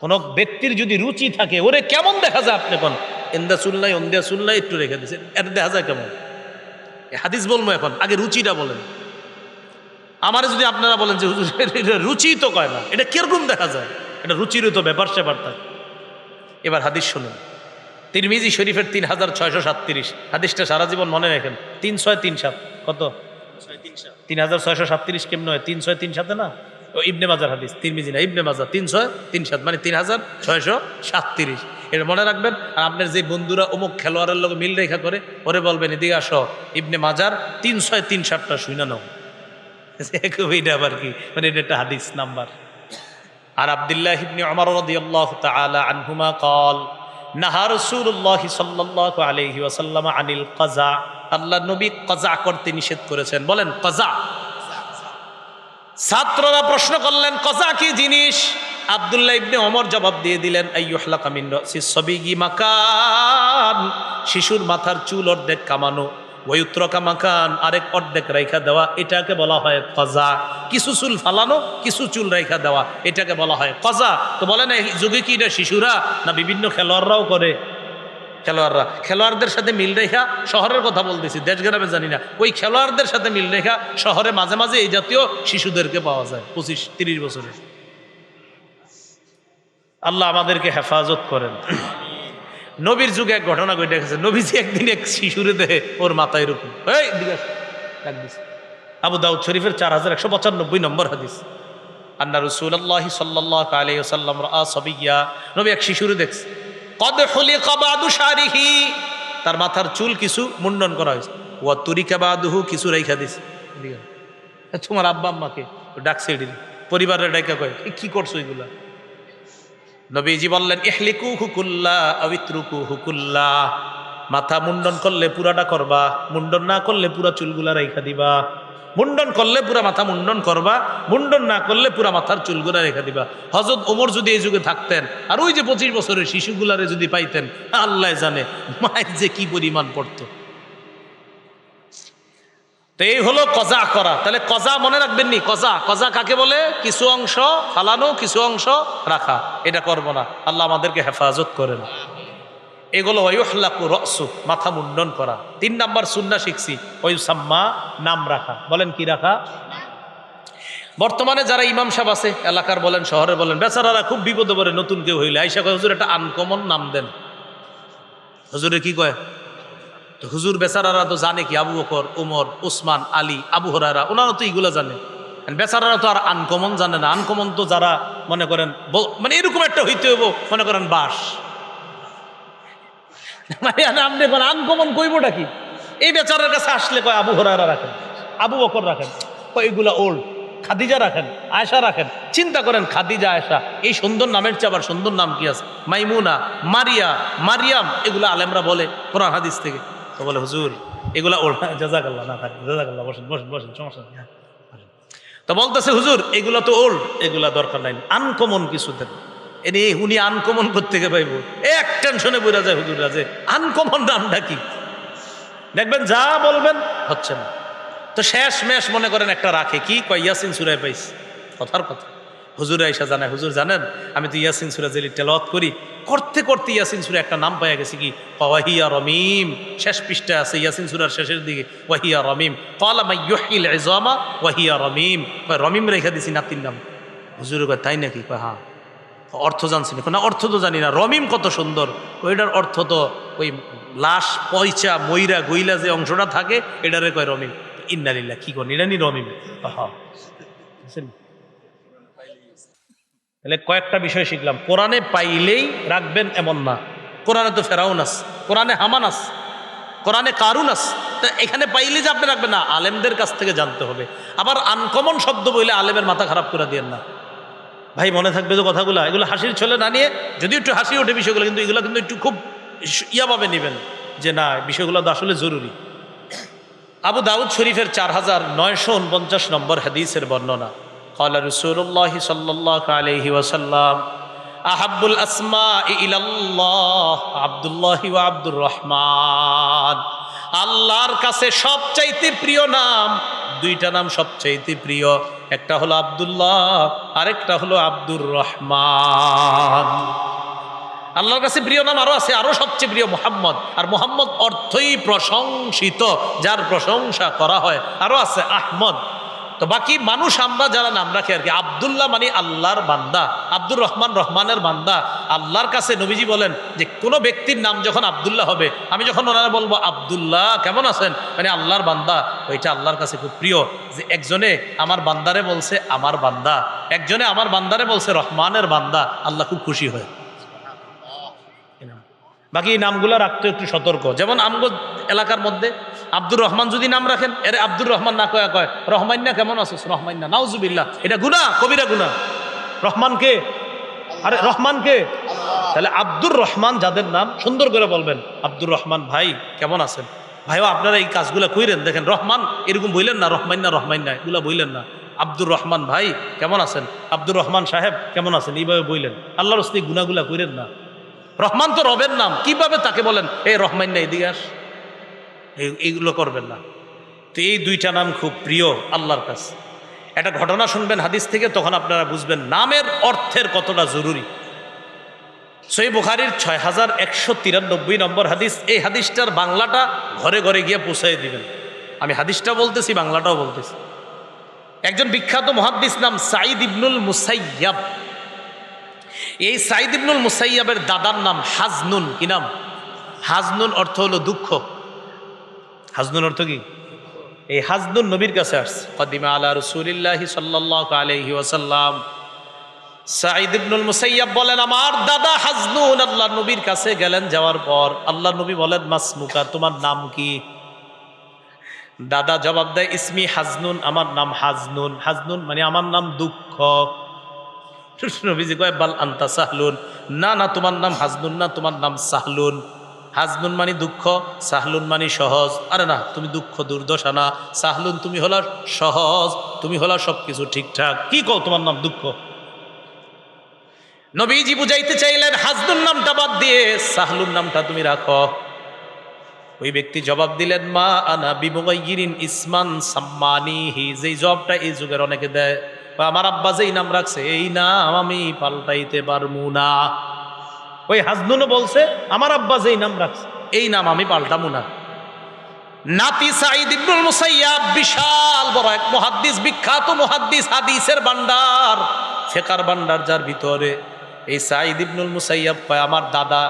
কোন ব্যক্তির যদি রুচি থাকে, ওরে কেমন দেখা যায় আপনি কোন এন্দা চুল্লাই অন্দিয়া চুল্লাই একটু রেখে দিচ্ছেন, এটা দেখা যায় কেমন। হাদিস বলবো এখন, আগে রুচিটা বলেন। আমারে যদি আপনারা বলেন যে রুচি তো কয় না, এটা কিরকম দেখা যায়, এটা রুচিরও তো ব্যাপার স্যাপার থাকে। এবার হাদিস শুনুন, তিরমিজি শরীফের 3637 হাদিসটা সারা জীবন মনে রাখেন। 3637 কত? 3637 কেমন হয়? 3637 না, ও ইবনে মাজার হাদিস, তিরমিজি না, ইবনে মাজার। 3637 মানে 3637, এটা মনে রাখবেন। আর আপনার যে বন্ধুরা অমুক খেলোয়াড়ের লোক মিল রেখা করে, ওরে বলবেন এদিকে আসো, ইবনে মাজার 3637টা শুনে নাও। এটা আবার কি, মানে এটা একটা হাদিস নাম্বার। আর আব্দুল্লাহ ইবনে উমর রাদিয়াল্লাহু তাআলা আনহুমা قال নাহা রাসূলুল্লাহ সাল্লাল্লাহু আলাইহি ওয়াসাল্লাম আনিল কাযা, আল্লাহর নবী কাযা করতে নিষেধ করেছেন। বলেন কাযা। ছাত্ররা প্রশ্ন করলেন কাযা কি জিনিস? আব্দুল্লাহ ইবনে ওমর জবাব দিয়ে দিলেন, আইয়ুহলাকা মিন রাসিস সাবিগি মাকান, শিশুর মাথার চুল অর্ধেক কামানো, ওয়ুত্রকা মাকান আরেক অর্ধেক রেখা দেওয়া, এটাকে বলা হয় কাযা। কিছু চুল ফালানো, কিছু চুল রেখা দেওয়া, এটাকে বলা হয় কাযা। তো বলেন এই যুগে কি এটা শিশুরা না বিভিন্ন খেলোয়াড়রাও করে? খেলোয়াড়দের সাথে মিল রেখা, শহরের কথা বলতেছি, দেশ গ্রামে জানি না, ওই খেলোয়াড়দের সাথে মিল রেখা শহরে মাঝে মাঝে এই জাতীয় শিশুদেরকে পাওয়া যায় 25-30 বছরের। আল্লাহ আমাদেরকে হেফাজত করেন। নবীর যুগে এক ঘটনা ঘটে গেছে। নবীজি একদিন এক শিশুরে দেহে ওর মাথায় এরকম আবু দাউদ শরীফের 4195 নম্বর হাদিস। আন্না রাসূলুল্লাহ সাল্লাল্লাহু আলাইহি ওয়াসাল্লাম রাআ সাবিয়্যা, নবী এক শিশুরে দেখছে, কদ খুলিকা বাদু শারিহি, তার মাথার চুল কিছু মুন্ডন করা হয়েছে, ওয়া তুরিকা বাদুহু, কিছু রাইখা দিছে। তোমার আব্বা আম্মাকে ডাকছে, পরিবারের ডাইকা কয় কি করছো এগুলা? নবীজি বললেন ইহলিকুহু কুল্লা আও ইতরুকুহু কুল্লা, মাথা মুন্ডন করলে পুরাটা করবা, মুন্ডন না করলে পুরা চুলগুলা রাইখা দিবা। মুন্ডন করলে পুরা মাথা মুন্ডন করবা, মুন্ডন না করলে পুরা মাথার চুলগুলা রেখা দিবা। হযরত ওমর যদি এই যুগে থাকতেন আর ওই যে 25 বছরের শিশুগুলারে যদি পাইতেন, আল্লাহ জানে মায়ের যে কি পরিমাণ পড়তো। তো এই হলো কজা করা। তাহলে কজা মনে রাখবেন নি, কজা কজা কাকে বলে? কিছু অংশ ফালানো, কিছু অংশ রাখা। এটা করব না, আল্লাহ আমাদেরকে হেফাজত করেন। এগুলো ওয়াইহলাকু রসু, মাথা মুন্ডন করা। 3 নাম্বার সুন্নাহ শিখছি, ওয়ুসাম্মা, নাম রাখা। বলেন কি রাখা? বর্তমানে যারা ইমাম সাহেব আছে এলাকার বলেন শহরে বলেন, বেচারারা খুব বিপদে পড়ে। নতুন কেউ হইলে আইসা কয়, হুজুর একটা আনকমন নাম দেন। হুজুরে কি কয়? তো হুজুর বেচারারা তো জানে কি আবু বকর, উমর, উসমান, আলী, আবু হুরায়রা, ওনারা তো এইগুলো জানে। বেচারারা তো আর আনকমন জানে না। আনকমন তো যারা মনে করেন মানে এরকম একটা হইতে হইব, মনে করেন বাস মানে আপনি আনকমন কইবটা কি? এই বেচারার কাছে আসলে কয় আবু হুরায়রা রাখেন, আবু বকর রাখেন, কয় এগুলা ওল্ড। খাদিজা রাখেন, আয়েশা রাখেন। চিন্তা করেন, খাদিজা, আয়েশা, এই সুন্দর নামের চেয়ে আবার সুন্দর নাম কি আছে? মাইমুনা, মারিয়া, মারিয়াম, এগুলো আলেমরা বলে কোরআন হাদিস থেকে। তো বলে হুজুর এগুলা ওল্ড। জাযাকাল্লাহ, না থাক, জাযাকাল্লাহ, বসেন বসেন বসেন, সমস্যা নেই। তো বলতেছে হুজুর এগুলা তো ওল্ড, এগুলা দরকার নাই, আনকমন কিছু দেন। উনি আনকমন করতে গিয়ে পাইব এক টেনশনে বইরা যায় হুজুররা যে আনকমন নামটা কি। দেখবেন যা বলবেন হচ্ছে না। তো শেষ মেশ মনে করেন একটা রাখে কি, কয় ইয়াসিন সূরা পাইছি। কথার কথা, হুজুর আয়েশা জানায়, হুজুর জানেন আমি তো ইয়াসিন সূরা জেলি তেলাওয়াত করি, করতে করতে ইয়াসিন সূরা একটা নাম পাইয়া গেছি কি, ওয়াহিয়া রমিম। শেষ পৃষ্ঠায় আছে ইয়াসিন সূরার শেষের দিকে, ওয়াহিয়া রমিম। ক্বালা মান ইউহয়িল ইযামা ওয়াহিয়া রমিম। কয় রমিম রেখে দিছি নাতির নাম। হুজুর কয় তাই নাকি? কয় হ্যাঁ। অর্থ জানছি না? অর্থ তো জানি না। রমিম কত সুন্দর, ওইটার অর্থ তো ওই লাশ পয়চা মইরা গইলা যে অংশটা থাকে এটারে কয় রমিম। ইন্নালিল্লাহ, কি করেন এটা নি রমিম। তাহলে কয়েকটা বিষয় শিখলাম। কোরআনে পাইলেই রাখবেন এমন না। কোরআনে তো ফেরাউন আস, কোরআনে হামান আস, কোরআনে কারুন আস। তা এখানে পাইলে যে আপনি রাখবেন না, আলেমদের কাছ থেকে জানতে হবে। আবার আনকমন শব্দ বইলে আলেমের মাথা খারাপ করে দিয়েন না ভাই। মনে থাকবে তো কথাগুলো, এগুলো হাসির ছলে না নিয়ে, যদিও একটু হাসি ওঠে বিষয়গুলো, কিন্তু এগুলো কিন্তু একটু খুব ইয়াভাবে নেবেন যে না, বিষয়গুলো তো আসলে জরুরি। আবু দাউদ শরীফের 4949 নম্বর হাদিসের বর্ণনা, ক্বালা রাসূলুল্লাহ সাল্লাল্লাহু আলাইহি ওয়াসাল্লাম আহাব্বুল আসমাই ইলাল্লাহ আব্দুল্লাহ ওয়া আব্দুর রহমান। আল্লাহর কাছে সবচাইতে প্রিয় নাম, 2টা নাম সবচাইতে প্রিয়, একটা হলো আব্দুল্লাহ, আরেকটা হলো আব্দুর রহমান। আল্লাহর কাছে প্রিয় নাম আরো আছে, আরো সবচেয়ে প্রিয় মুহাম্মদ। আর মুহাম্মদ অর্থই প্রশংসিত, যার প্রশংসা করা হয়। আরো আছে আহমদ। তো বাকি মানুষ আমরা যারা নাম রাখি আর কি, আব্দুল্লাহ মানে আল্লাহর বান্দা, আব্দুর রহমান রহমানের বান্দা। আল্লাহর কাছে নবীজি বলেন যে কোনো ব্যক্তির নাম যখন আব্দুল্লাহ হবে, আমি যখন ওনারা বলবো আব্দুল্লাহ কেমন আছেন, মানে আল্লাহর বান্দা, ওইটা আল্লাহর কাছে খুব প্রিয়। যে একজনে আমার বান্দারে বলছে আমার বান্দা, একজনে আমার বান্দারে বলছে রহমানের বান্দা, আল্লাহ খুব খুশি হয়। বাকি এই নামগুলো রাখতে একটু সতর্ক। যেমন আমগো এলাকার মধ্যে আব্দুর রহমান যদি নাম রাখেন, এরে আব্দুর রহমান না কয়া কয় রহমান্না, কেমন আছিস রহমান্না, নাউজুবিল্লাহ, এটা গুনাহ, কবিরা গুনাহ। রহমান কে? আরে রহমান কে? তাহলে আব্দুর রহমান যাদের নাম, সুন্দর করে বলবেন আব্দুর রহমান ভাই কেমন আছেন। ভাইও আপনারা এই কাজগুলো কইরেন, দেখেন রহমান এরকম বইলেন না, রহমান্না রহমান্না এগুলো বইলেন না। আব্দুর রহমান ভাই কেমন আছেন, আব্দুর রহমান সাহেব কেমন আছেন, এইভাবে বইলেন। আল্লাহর রাস্তে গুনাহগুলা কইরেন না। রহমান তো রবের নাম, কিভাবে তাকে বলেন এই রহমান না এদিকে আস, এইগুলো করবেন না। তো এই 2টা নাম খুব প্রিয় আল্লাহর কাছে। একটা ঘটনা শুনবেন হাদিস থেকে, তখন আপনারা বুঝবেন নামের অর্থের কতটা জরুরি। সহিহ বুখারীর 6193 নম্বর হাদিস। এই হাদিসটার বাংলাটা ঘরে ঘরে গিয়ে পৌঁছায় দিবেন। আমি হাদিসটা বলতেছি, বাংলাটাও বলতেছি। একজন বিখ্যাত মুহাদ্দিস নাম সাঈদ ইবনুল মুসাইয়াব। এই সাঈদ ইবনুল মুসাইয়াবের দাদার নাম হাজনুন। কি নাম? হাজনুন অর্থ হলো দুঃখ। হাজনুন অর্থ কি? এই হাজনুন নবীর কাছে আসছে। কদিমা আলা রাসূলিল্লাহি সাল্লাল্লাহু আলাইহি ওয়াসাল্লাম। সাঈদ ইবনুল মুসাইয়াব বলেন আমার দাদা হাজনুন আল্লাহর নবীর কাছে গেলেন। যাওয়ার পর আল্লাহর নবী বলেন মাসমুকা, তোমার নাম কি? দাদা জবাব দেয় ইসমি হাজনুন, আমার নাম হাজনুন। হাজনুন মানে আমার নাম দুঃখ। নবীজি কয় বাল আনতা সাহলুন, না না তোমার নাম হাজনুন না, তোমার নাম সাহলুন। হাজনুন মানে দুঃখ, সাহলুন মানে সহজ। আরে না, তুমি দুঃখ দুর্দশা না, সাহলুন তুমি হলা সহজ, তুমি হলা সবকিছু ঠিকঠাক। কি কও তোমার নাম দুঃখ? নবীজি বুঝাইতে চাইলেন হাজনুন নামটা বাদ দিয়ে সাহলুন নামটা তুমি রাখো। ওই ব্যক্তি জবাব দিলেন, মা আনা বিমুগাইয়িরিন ইসমান সাম্মানিহি। যেই জবাবটা এই যুগের অনেকে দেয়, আমার আব্বা যেই নাম রাখছে এই নাম আমি পাল্টাইতে পারবো না। ওই হাজনুনও বলছে, আমার আব্বা যেই নাম রাখছে এই নাম আমি পাল্টাবো না। নাতি সাঈদ ইবনুল মুসাইয়াব বিশাল বড় এক মুহাদ্দিস, বিখ্যাত মুহাদ্দিস, হাদিসের ভান্ডার, ফিকহের ভান্ডার যার ভিতরে। এই সাঈদ ইবনুল মুসাইয়াব কয়, আমার দাদা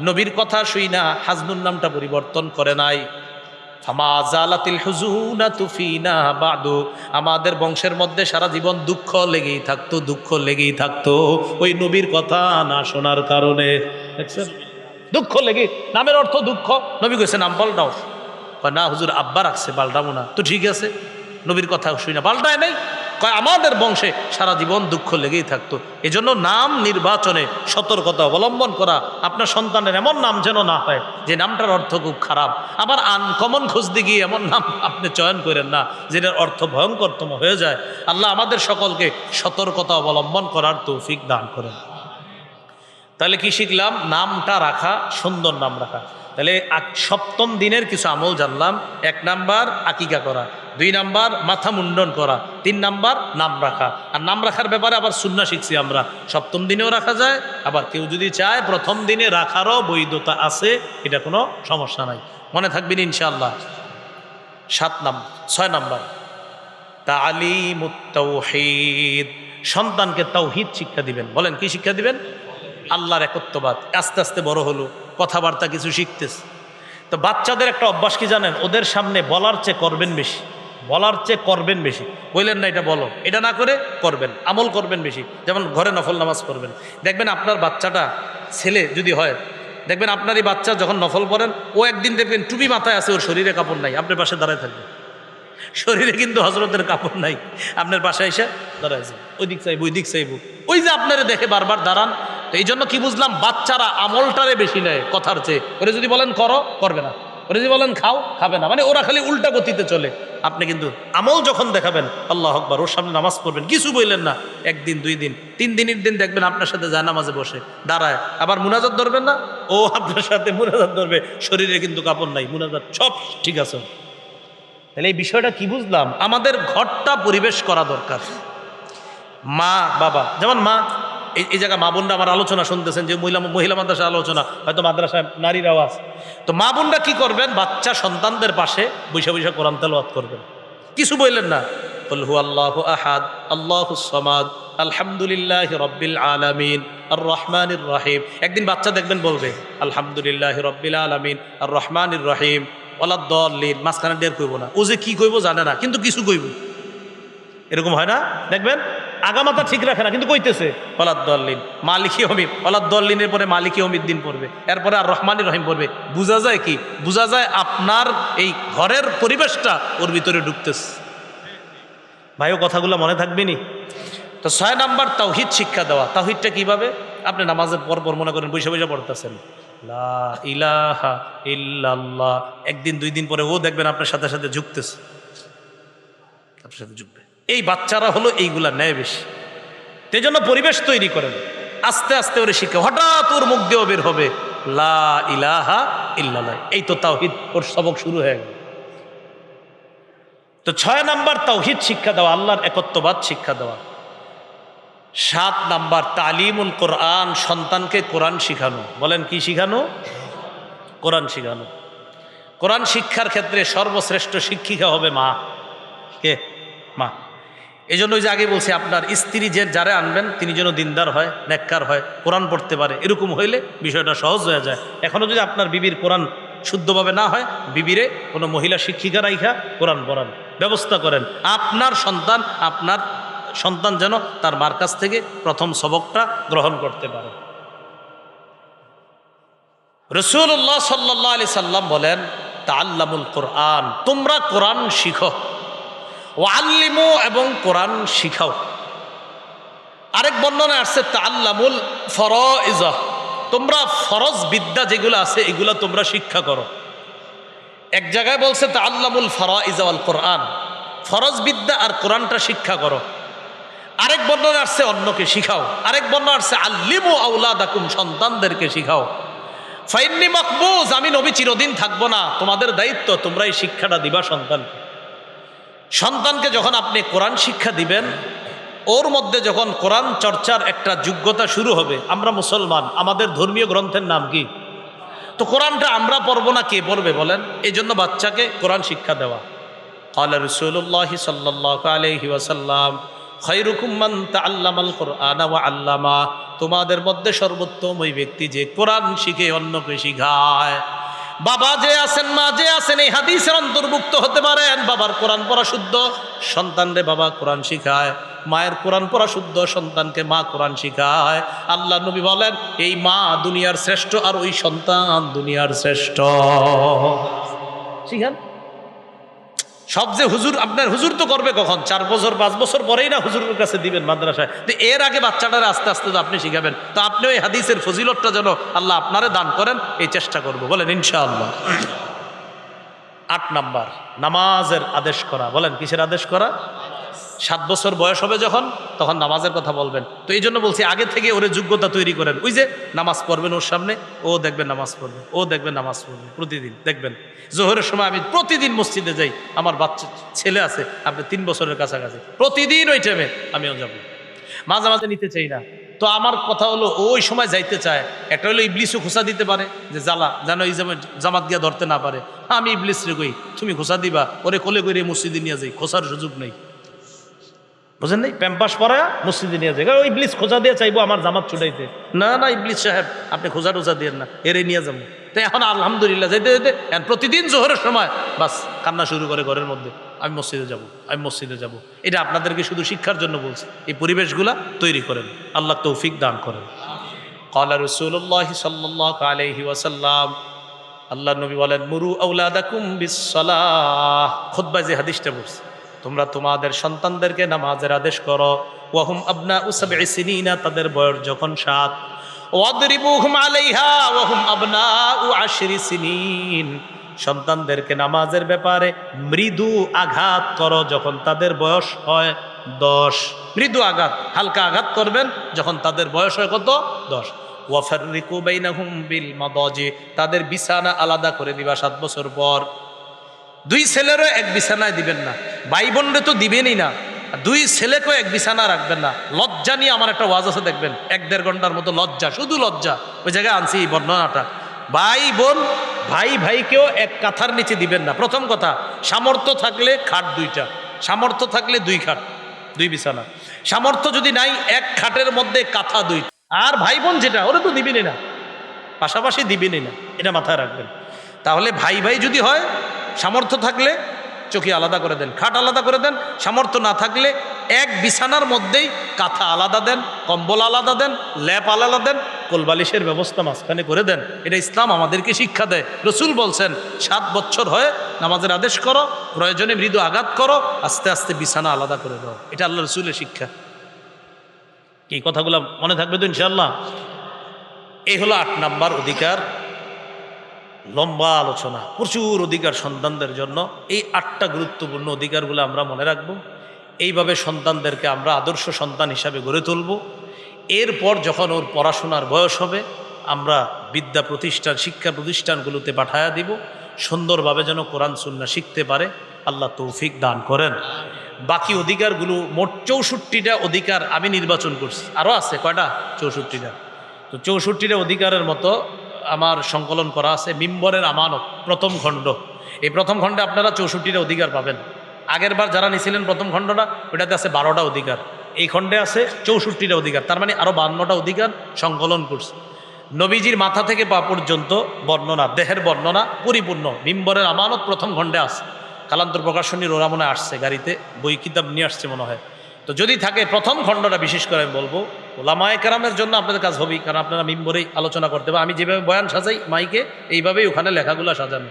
নবীর কথা শুই না হাজনুন নামটা পরিবর্তন করে নাই। ফামা জালাতিল হুজুনাতু ফিনা বাদু, আমাদের বংশের মধ্যে সারা জীবন দুঃখ লেগেই থাকতো, দুঃখ লেগেই থাকতো ওই নবীর কথা না শোনার কারণে। দেখছেন, দুঃখ লেগে, নামের অর্থ দুঃখ। নবী কইছে নাম পাল্টাও, না হুজুর আব্বা রাখছে পাল্টাবো না। তো ঠিক আছে, নবীর কথা শুই না, পাল্টায় নাই। কয় আমাদের বংশে সারা জীবন দুঃখ লেগেই থাকতো, এজন্য নাম নির্বাচনে সতর্কতা অবলম্বন করা। আপনার সন্তানের এমন নাম যেন না হয় যে নামটার অর্থ খুব খারাপ। আবার আনকমন খুঁজতে গিয়ে এমন নাম আপনি চয়ন করেন না যেটার অর্থ ভয়ঙ্করতম হয়ে যায়। আল্লাহ আমাদের সকলকে সতর্কতা অবলম্বন করার তৌফিক দান করেন। তাহলে কি শিখলাম? নামটা রাখা, সুন্দর নাম রাখা। তাহলে সপ্তম দিনের কিছু আমল জানলাম। 1 নাম্বার আকিকা করা, 2 নাম্বার মাথা মুন্ডন করা, 3 নাম্বার নাম রাখা। আর নাম রাখার ব্যাপারে আবার সুন্নাহ শিখছি আমরা, সপ্তম দিনেও রাখা যায়, আবার কেউ যদি চায় প্রথম দিনে রাখারও বৈধতা আছে, এটা কোনো সমস্যা নাই। মনে থাকবেন ইনশাআল্লাহ। 6 নাম্বার তালিমুত তাওহীদ, সন্তানকে তাওহীদ শিক্ষা দিবেন। বলেন কি শিক্ষা দিবেন? আল্লাহর একত্ববাদ। আস্তে আস্তে বড় হলো, কথাবার্তা কিছু শিখতেছে। তো বাচ্চাদের একটা অভ্যাস কি জানেন? ওদের সামনে বলার চেয়ে করবেন বেশি, বলার চেয়ে করবেন বেশি। বললেন না এটা বলো, এটা না করে করবেন, আমল করবেন বেশি। যেমন ঘরে নফল নামাজ পড়বেন, দেখবেন আপনার বাচ্চাটা ছেলে যদি হয়, দেখবেন আপনারই বাচ্চা যখন নফল পড়েন, ও একদিন দেখবেন টুপি মাথায় আছে, ওর শরীরে কাপড় নাই, আপনার পাশে দাঁড়ায় থাকবে। শরীরে কিন্তু হজরতের কাপড় নাই, আপনার পাশে এসে দাঁড়াইছে, ওই দিক চাইব ওই দিক চাইব, ওই যে আপনারা দেখে বারবার দাঁড়ান। তো এই জন্য কি বুঝলাম, বাচ্চারা আমলটারে বেশি নেয় কথার চেয়ে। ওরা যদি বলেন করো, করবে না, ওরা যদি বলেন খাও, খাবে না। মানে ওরা খালি উল্টা গতিতে চলে। আপনি কিন্তু আমল যখন দেখাবেন, আল্লাহ আকবার, ওর সামনে নামাজ পড়বেন, কিছু বললেন না, 1 দিন 2 দিন 3 দিনের দিন দেখবেন আপনার সাথে যায় নামাজে বসে দাঁড়ায়। আবার মুনাজাত ধরবেন না, ও আপনার সাথে মুনাজাত ধরবে, শরীরে কিন্তু কাপড় নাই, মুনাজাত সব ঠিক আছে। তাহলে এই বিষয়টা কি বুঝলাম? আমাদের ঘরটা পরিবেশ করা দরকার। মা বাবা, যেমন মা, এই জায়গায় মা বোনরা আমার আলোচনা শুনতেছেন, যে মহিলা মাদ্রাসা আলোচনা, হয়তো মাদ্রাসায় নারীর আওয়াজ। তো মা বোনরা কি করবেন? বাচ্চা সন্তানদের পাশে বৈশা বৈশা কোরআন তেলাওয়াত করবেন, কিছু বললেন না। কুল হুয়াল্লাহু আহাদ আল্লাহুস সামাদ আলহামদুলিল্লাহি রাব্বিল আলামিন আর রহমানির রহিম। একদিন বাচ্চা দেখবেন বলবে আলহামদুলিল্লাহি রাব্বিল আলামিন আর রহমানির রহিম ওয়ালাদ-দাল্লিন, মাঝখানে ডের কইব না, ও যে কি কইব জানে না, কিন্তু কিছু কইব। এরকম হয় না? দেখবেন আগামাতা ঠিক রাখে না, কিন্তু কইতেছে ওয়ালাদ-দাল্লিন, মালিকি ইয়াউমিদ, ওয়ালাদ-দাল্লিনের পরে মালিকি ইয়াউমিদ্দিন পড়বে, এরপরে আর রহমানির রহিম পড়বে। বোঝা যায় কি? বোঝা যায় আপনার এই ঘরের পরিবেশটা ওর ভিতরে ঢুকতেছে। ভাইও কথাগুলো মনে থাকবেনি? তো 6 নাম্বার তাওহীদ শিক্ষা দেওয়া। তাওহীদটা কিভাবে? আপনি নামাজের পর মনে করেন বৈশা বৈশা পড়তেছেন লা ইলাহা ইল্লাল্লাহ, 1 দিন 2 দিন পরে ও দেখবেন আপনার সাথে সাথে ঝুঁকতেছে, আপনার সাথে ঝুঁকবে। এই বাচ্চারা হলো এইগুলা নেয় বেশি। সেই জন্য পরিবেশ তৈরি করেন, আস্তে আস্তে ওরে শিখে, হঠাৎ ওর মুখ দিয়েও বের হবে লা ইলাহা ইল্লাল্লাহ। এই তো তাওহীদ, ওর সবক শুরু হয়ে গেল। তো 6 নাম্বার তাওহীদ শিক্ষা দেওয়া, আল্লাহর একত্ববাদ শিক্ষা দেওয়া। 7 নাম্বার তালিমুল কোরআন, সন্তানকে কোরআন শিখানো। বলেন কি শিখানো? কোরআন শিখানো। কোরআন শিক্ষার ক্ষেত্রে সর্বশ্রেষ্ঠ শিক্ষিকা হবে মা। কে? মা। এই জন্য ওই যে আগে বলছি, আপনার স্ত্রী যে যারা আনবেন তিনি যেন দিনদার হয়, নেককার হয়, কোরআন পড়তে পারে, এরকম হইলে বিষয়টা সহজ হয়ে যায়। এখনও যদি আপনার বিবির কোরআন শুদ্ধভাবে না হয়, বিবিরে কোনো মহিলা শিক্ষিকা রাইখা কোরআন পড়ান, ব্যবস্থা করেন। আপনার সন্তান যেন তার মার কাছ থেকে প্রথম সবকটা গ্রহণ করতে পারে। রাসূলুল্লাহ সাল্লাল্লাহু আলাইহি সাল্লাম বলেন, তাআল্লামুল কোরআন, তোমরা কোরআন শিখো, ওয়াল্লিমু, এবং কোরআন শিখাও। আরেক বর্ণনা আসছে তাআল্লামুল ফরাইজ, তোমরা ফরজ বিদ্যা যেগুলো আছে এগুলো তোমরা শিক্ষা করো। এক জায়গায় বলছে তাআল্লামুল ফরাইজ ওয়াল কোরআন, ফরজ বিদ্যা আর কোরআনটা শিক্ষা করো। আরেক বর্ণনা আসছে অন্যকে শিখাও। আরেক বর্ণনা আসছে আল্লিমু আওলাদাকুম, সন্তানদেরকে শিখাও। ফাইন্নি মাকবুজ, আমি নবী চিরদিন থাকবো না, তোমাদের দায়িত্ব তোমরা এই শিক্ষাটা দিবা সন্তানকে। সন্তানকে যখন আপনি কোরআন শিক্ষা দিবেন, ওর মধ্যে যখন কোরআন চর্চার একটা যোগ্যতা শুরু হবে, আমরা মুসলমান, আমাদের ধর্মীয় গ্রন্থের নাম কি? তো কোরআনটা আমরা পড়বো না, কে পড়বে বলেন? এই জন্য বাচ্চাকে কোরআন শিক্ষা দেওয়া। ক্বালা রাসূলুল্লাহি সাল্লাল্লাহু আলাইহি ওয়াসাল্লাম খায়রুকুম মান তাআল্লামাল কুরআনা ওয়া আল্লামা, তোমাদের মধ্যে সর্বোত্তম ওই ব্যক্তি যে কোরআন শিখে অন্যকে শিখায়। বাবা যে আছেন, মা যে আছেন, এই হাদিসের অন্তর্ভুক্ত হতে পারেন। বাবার কোরআন পড়া শুদ্ধ, সন্তানরে বাবা কোরআন শিখায়। মায়ের কোরআন পড়া শুদ্ধ, সন্তানকে মা কোরআন শিখায়। আল্লাহ নবী বলেন, এই মা দুনিয়ার শ্রেষ্ঠ আর ওই সন্তান দুনিয়ার শ্রেষ্ঠ। শিখান। সব যে হুজুর, আপনার হুজুর তো করবে কখন? 4 বছর 5 বছর পরেই না হুজুরের কাছে দিবেন মাদ্রাসায়। তো এর আগে বাচ্চাটারে আস্তে আস্তে তো আপনি শিখাবেন। তো আপনি ওই হাদিসের ফজিলতটা যেন আল্লাহ আপনারে দান করেন, এই চেষ্টা করবো, বলেন ইনশাআল্লাহ। 8 নাম্বার, নামাজের আদেশ করা। বলেন কিসের আদেশ করা? 7 বছর বয়স হবে যখন, তখন নামাজের কথা বলবেন। তো এই জন্য বলছি, আগে থেকে ওরে যোগ্যতা তৈরি করেন। ওই যে নামাজ পড়বেন ওর সামনে, ও দেখবেন নামাজ পড়বে, ও দেখবেন নামাজ পড়বে। প্রতিদিন দেখবেন জোহরের সময় আমি প্রতিদিন মসজিদে যাই, আমার বাচ্চা ছেলে আছে আপনি 3 বছরের কাছাকাছি, প্রতিদিন ওই টাইমে আমিও যাব। মাঝে মাঝে নিতে চাই না। তো আমার কথা হলো, ওই সময় যাইতে চায়। একটা হলো ইবলিসও খোঁচা দিতে পারে, যে জ্বালা যেন এই জামাত গিয়া ধরতে না পারে। আমি ইবলিস রে কই, তুমি খোঁচা দিবা, ওরে কোলে করে মসজিদে নিয়ে যাই, খোঁচার সুযোগ নেই। বুঝেন নাই? প্যাম্পাস পরা মসজিদে নিয়ে যায়, ওই ইবলিস খোঁজা দিয়ে চাইবো আমার জামাত ছুটাইতে। না না ইবলিস সাহেব, আপনি খোঁজা টোজা দিয়েন না, এরে নিয়ে যাবো। তো এখন আলহামদুলিল্লাহ যেতে যেতে প্রতিদিন জোহরের সময় বাস কান্না শুরু করে ঘরের মধ্যে, আমি মসজিদে যাব, আমি মসজিদে যাব। এটা আপনাদেরকে শুধু শিক্ষার জন্য বলছি। এই পরিবেশগুলা তৈরি করেন, আল্লাহ তৌফিক দান করেন। ক্বালা রাসূলুল্লাহি সাল্লাল্লাহু আলাইহি ওয়াসাল্লাম, আল্লাহ নবী বলেন, মুরু আওলাদাকুম বিসসালাহ। খুতবায় যে হাদিসটা বলছে, তোমরা তোমাদের সন্তানদেরকে নামাজের আদেশ করো। ওয়াহুম আবনাউ সাবঈ সিনিনা, তাদের বয়স যখন 7। ওয়াদরিবুহুম আলাইহা ওয়াহুম আবনাউ 10 সিনিন, সন্তানদেরকে নামাজের ব্যাপারে মৃদু আঘাত করো যখন তাদের বয়স হয় 10। মৃদু আঘাত, হালকা আঘাত করবেন যখন তাদের বয়স হয় কত? 10। ওয়াফাররিকু বাইনাহুম বিল মাদাজি, তাদের বিছানা আলাদা করে দিবা 7 বছর পর। 2 ছেলেরও এক বিছানায় দিবেন না, ভাই বোনরে তো দিবেনই না, 2 ছেলেকেও এক বিছানা রাখবেন না। লজ্জা নিয়ে আমার একটা ওয়াজ আছে, দেখবেন 1-1.5 ঘন্টার মতো লজ্জা, শুধু লজ্জা। ওই জায়গায় আনছি এই বর্ণনাটা। ভাই বোন, ভাই ভাইকেও এক কাঁথার নিচে দিবেন না। প্রথম কথা, সামর্থ্য থাকলে খাট 2টা, সামর্থ্য থাকলে 2 খাট, 2 বিছানা। সামর্থ্য যদি নাই, এক খাটের মধ্যে কাঁথা 2। আর ভাই বোন যেটা, ওরা তো দিবেনই না, পাশাপাশি দিবেনই না, এটা মাথায় রাখবেন। তাহলে ভাই ভাই যদি হয়, সামর্থ্য থাকলে চোখে আলাদা করে দেন, খাট আলাদা করে দেন। সামর্থ্য না থাকলে এক বিছানার মধ্যেই কাঁথা আলাদা দেন, কম্বল আলাদা দেন, ল্যাপ আলাদা দেন, কোলবালিশের ব্যবস্থা মাঝখানে করে দেন। এটা ইসলাম আমাদেরকে শিক্ষা দেয়। রসুল বলছেন, 7 বছর হয়ে নামাজের আদেশ করো, প্রয়োজনে মৃদু আঘাত করো, আস্তে আস্তে বিছানা আলাদা করে দাও। এটা আল্লাহ রসুলের শিক্ষা। এই কথাগুলো মনে থাকবে তো ইনশাআল্লাহ? এই হলো 8 নাম্বার অধিকার। লম্বা আলোচনা, প্রচুর অধিকার সন্তানদের জন্য। এই 8টা গুরুত্বপূর্ণ অধিকারগুলো আমরা মনে রাখব। এইভাবে সন্তানদেরকে আমরা আদর্শ সন্তান হিসাবে গড়ে তুলব। এরপর যখন ওর পড়াশোনার বয়স হবে, আমরা বিদ্যা প্রতিষ্ঠান, শিক্ষা প্রতিষ্ঠানগুলোতে পাঠায়া দিব, সুন্দরভাবে যেন কোরআন সুন্নাহ শিখতে পারে। আল্লাহ তৌফিক দান করেন। বাকি অধিকারগুলো, মোট 64টা অধিকার আমি নির্বাচন করছি, আরও আছে কয়টা? 64টা। তো 64টা অধিকারের মতো আমার সংকলন করা আছে। মিম্বরের আমানত, প্রথম খণ্ড। এই প্রথম খণ্ডে আপনারা 64টা অধিকার পাবেন। আগের বার যারা নিয়েছিলেন প্রথম খণ্ডটা, ওটাতে আছে 12টা অধিকার, এই খণ্ডে আছে 64টা অধিকার। তার মানে আরও 52টা অধিকার সংকলন করছে। নবীজির মাথা থেকে পা পর্যন্ত বর্ণনা, দেহের বর্ণনা পরিপূর্ণ মিম্বরের আমানত প্রথম খণ্ডে আছে। কালান্তর প্রকাশনীর ওরা মনে আসছে, গাড়িতে বই কিতাব নিয়ে আসছে মনে হয়। তো যদি থাকে প্রথম খণ্ডটা বিশেষ করে আমি বলবো, ওলামায়ে কেরামের জন্য আপনাদের কাজ হবেই, কারণ আপনারা মিম্বরেই আলোচনা করতে হবে। আমি যেভাবে বয়ান সাজাই মাইকে, এইভাবেই ওখানে লেখাগুলো সাজানো।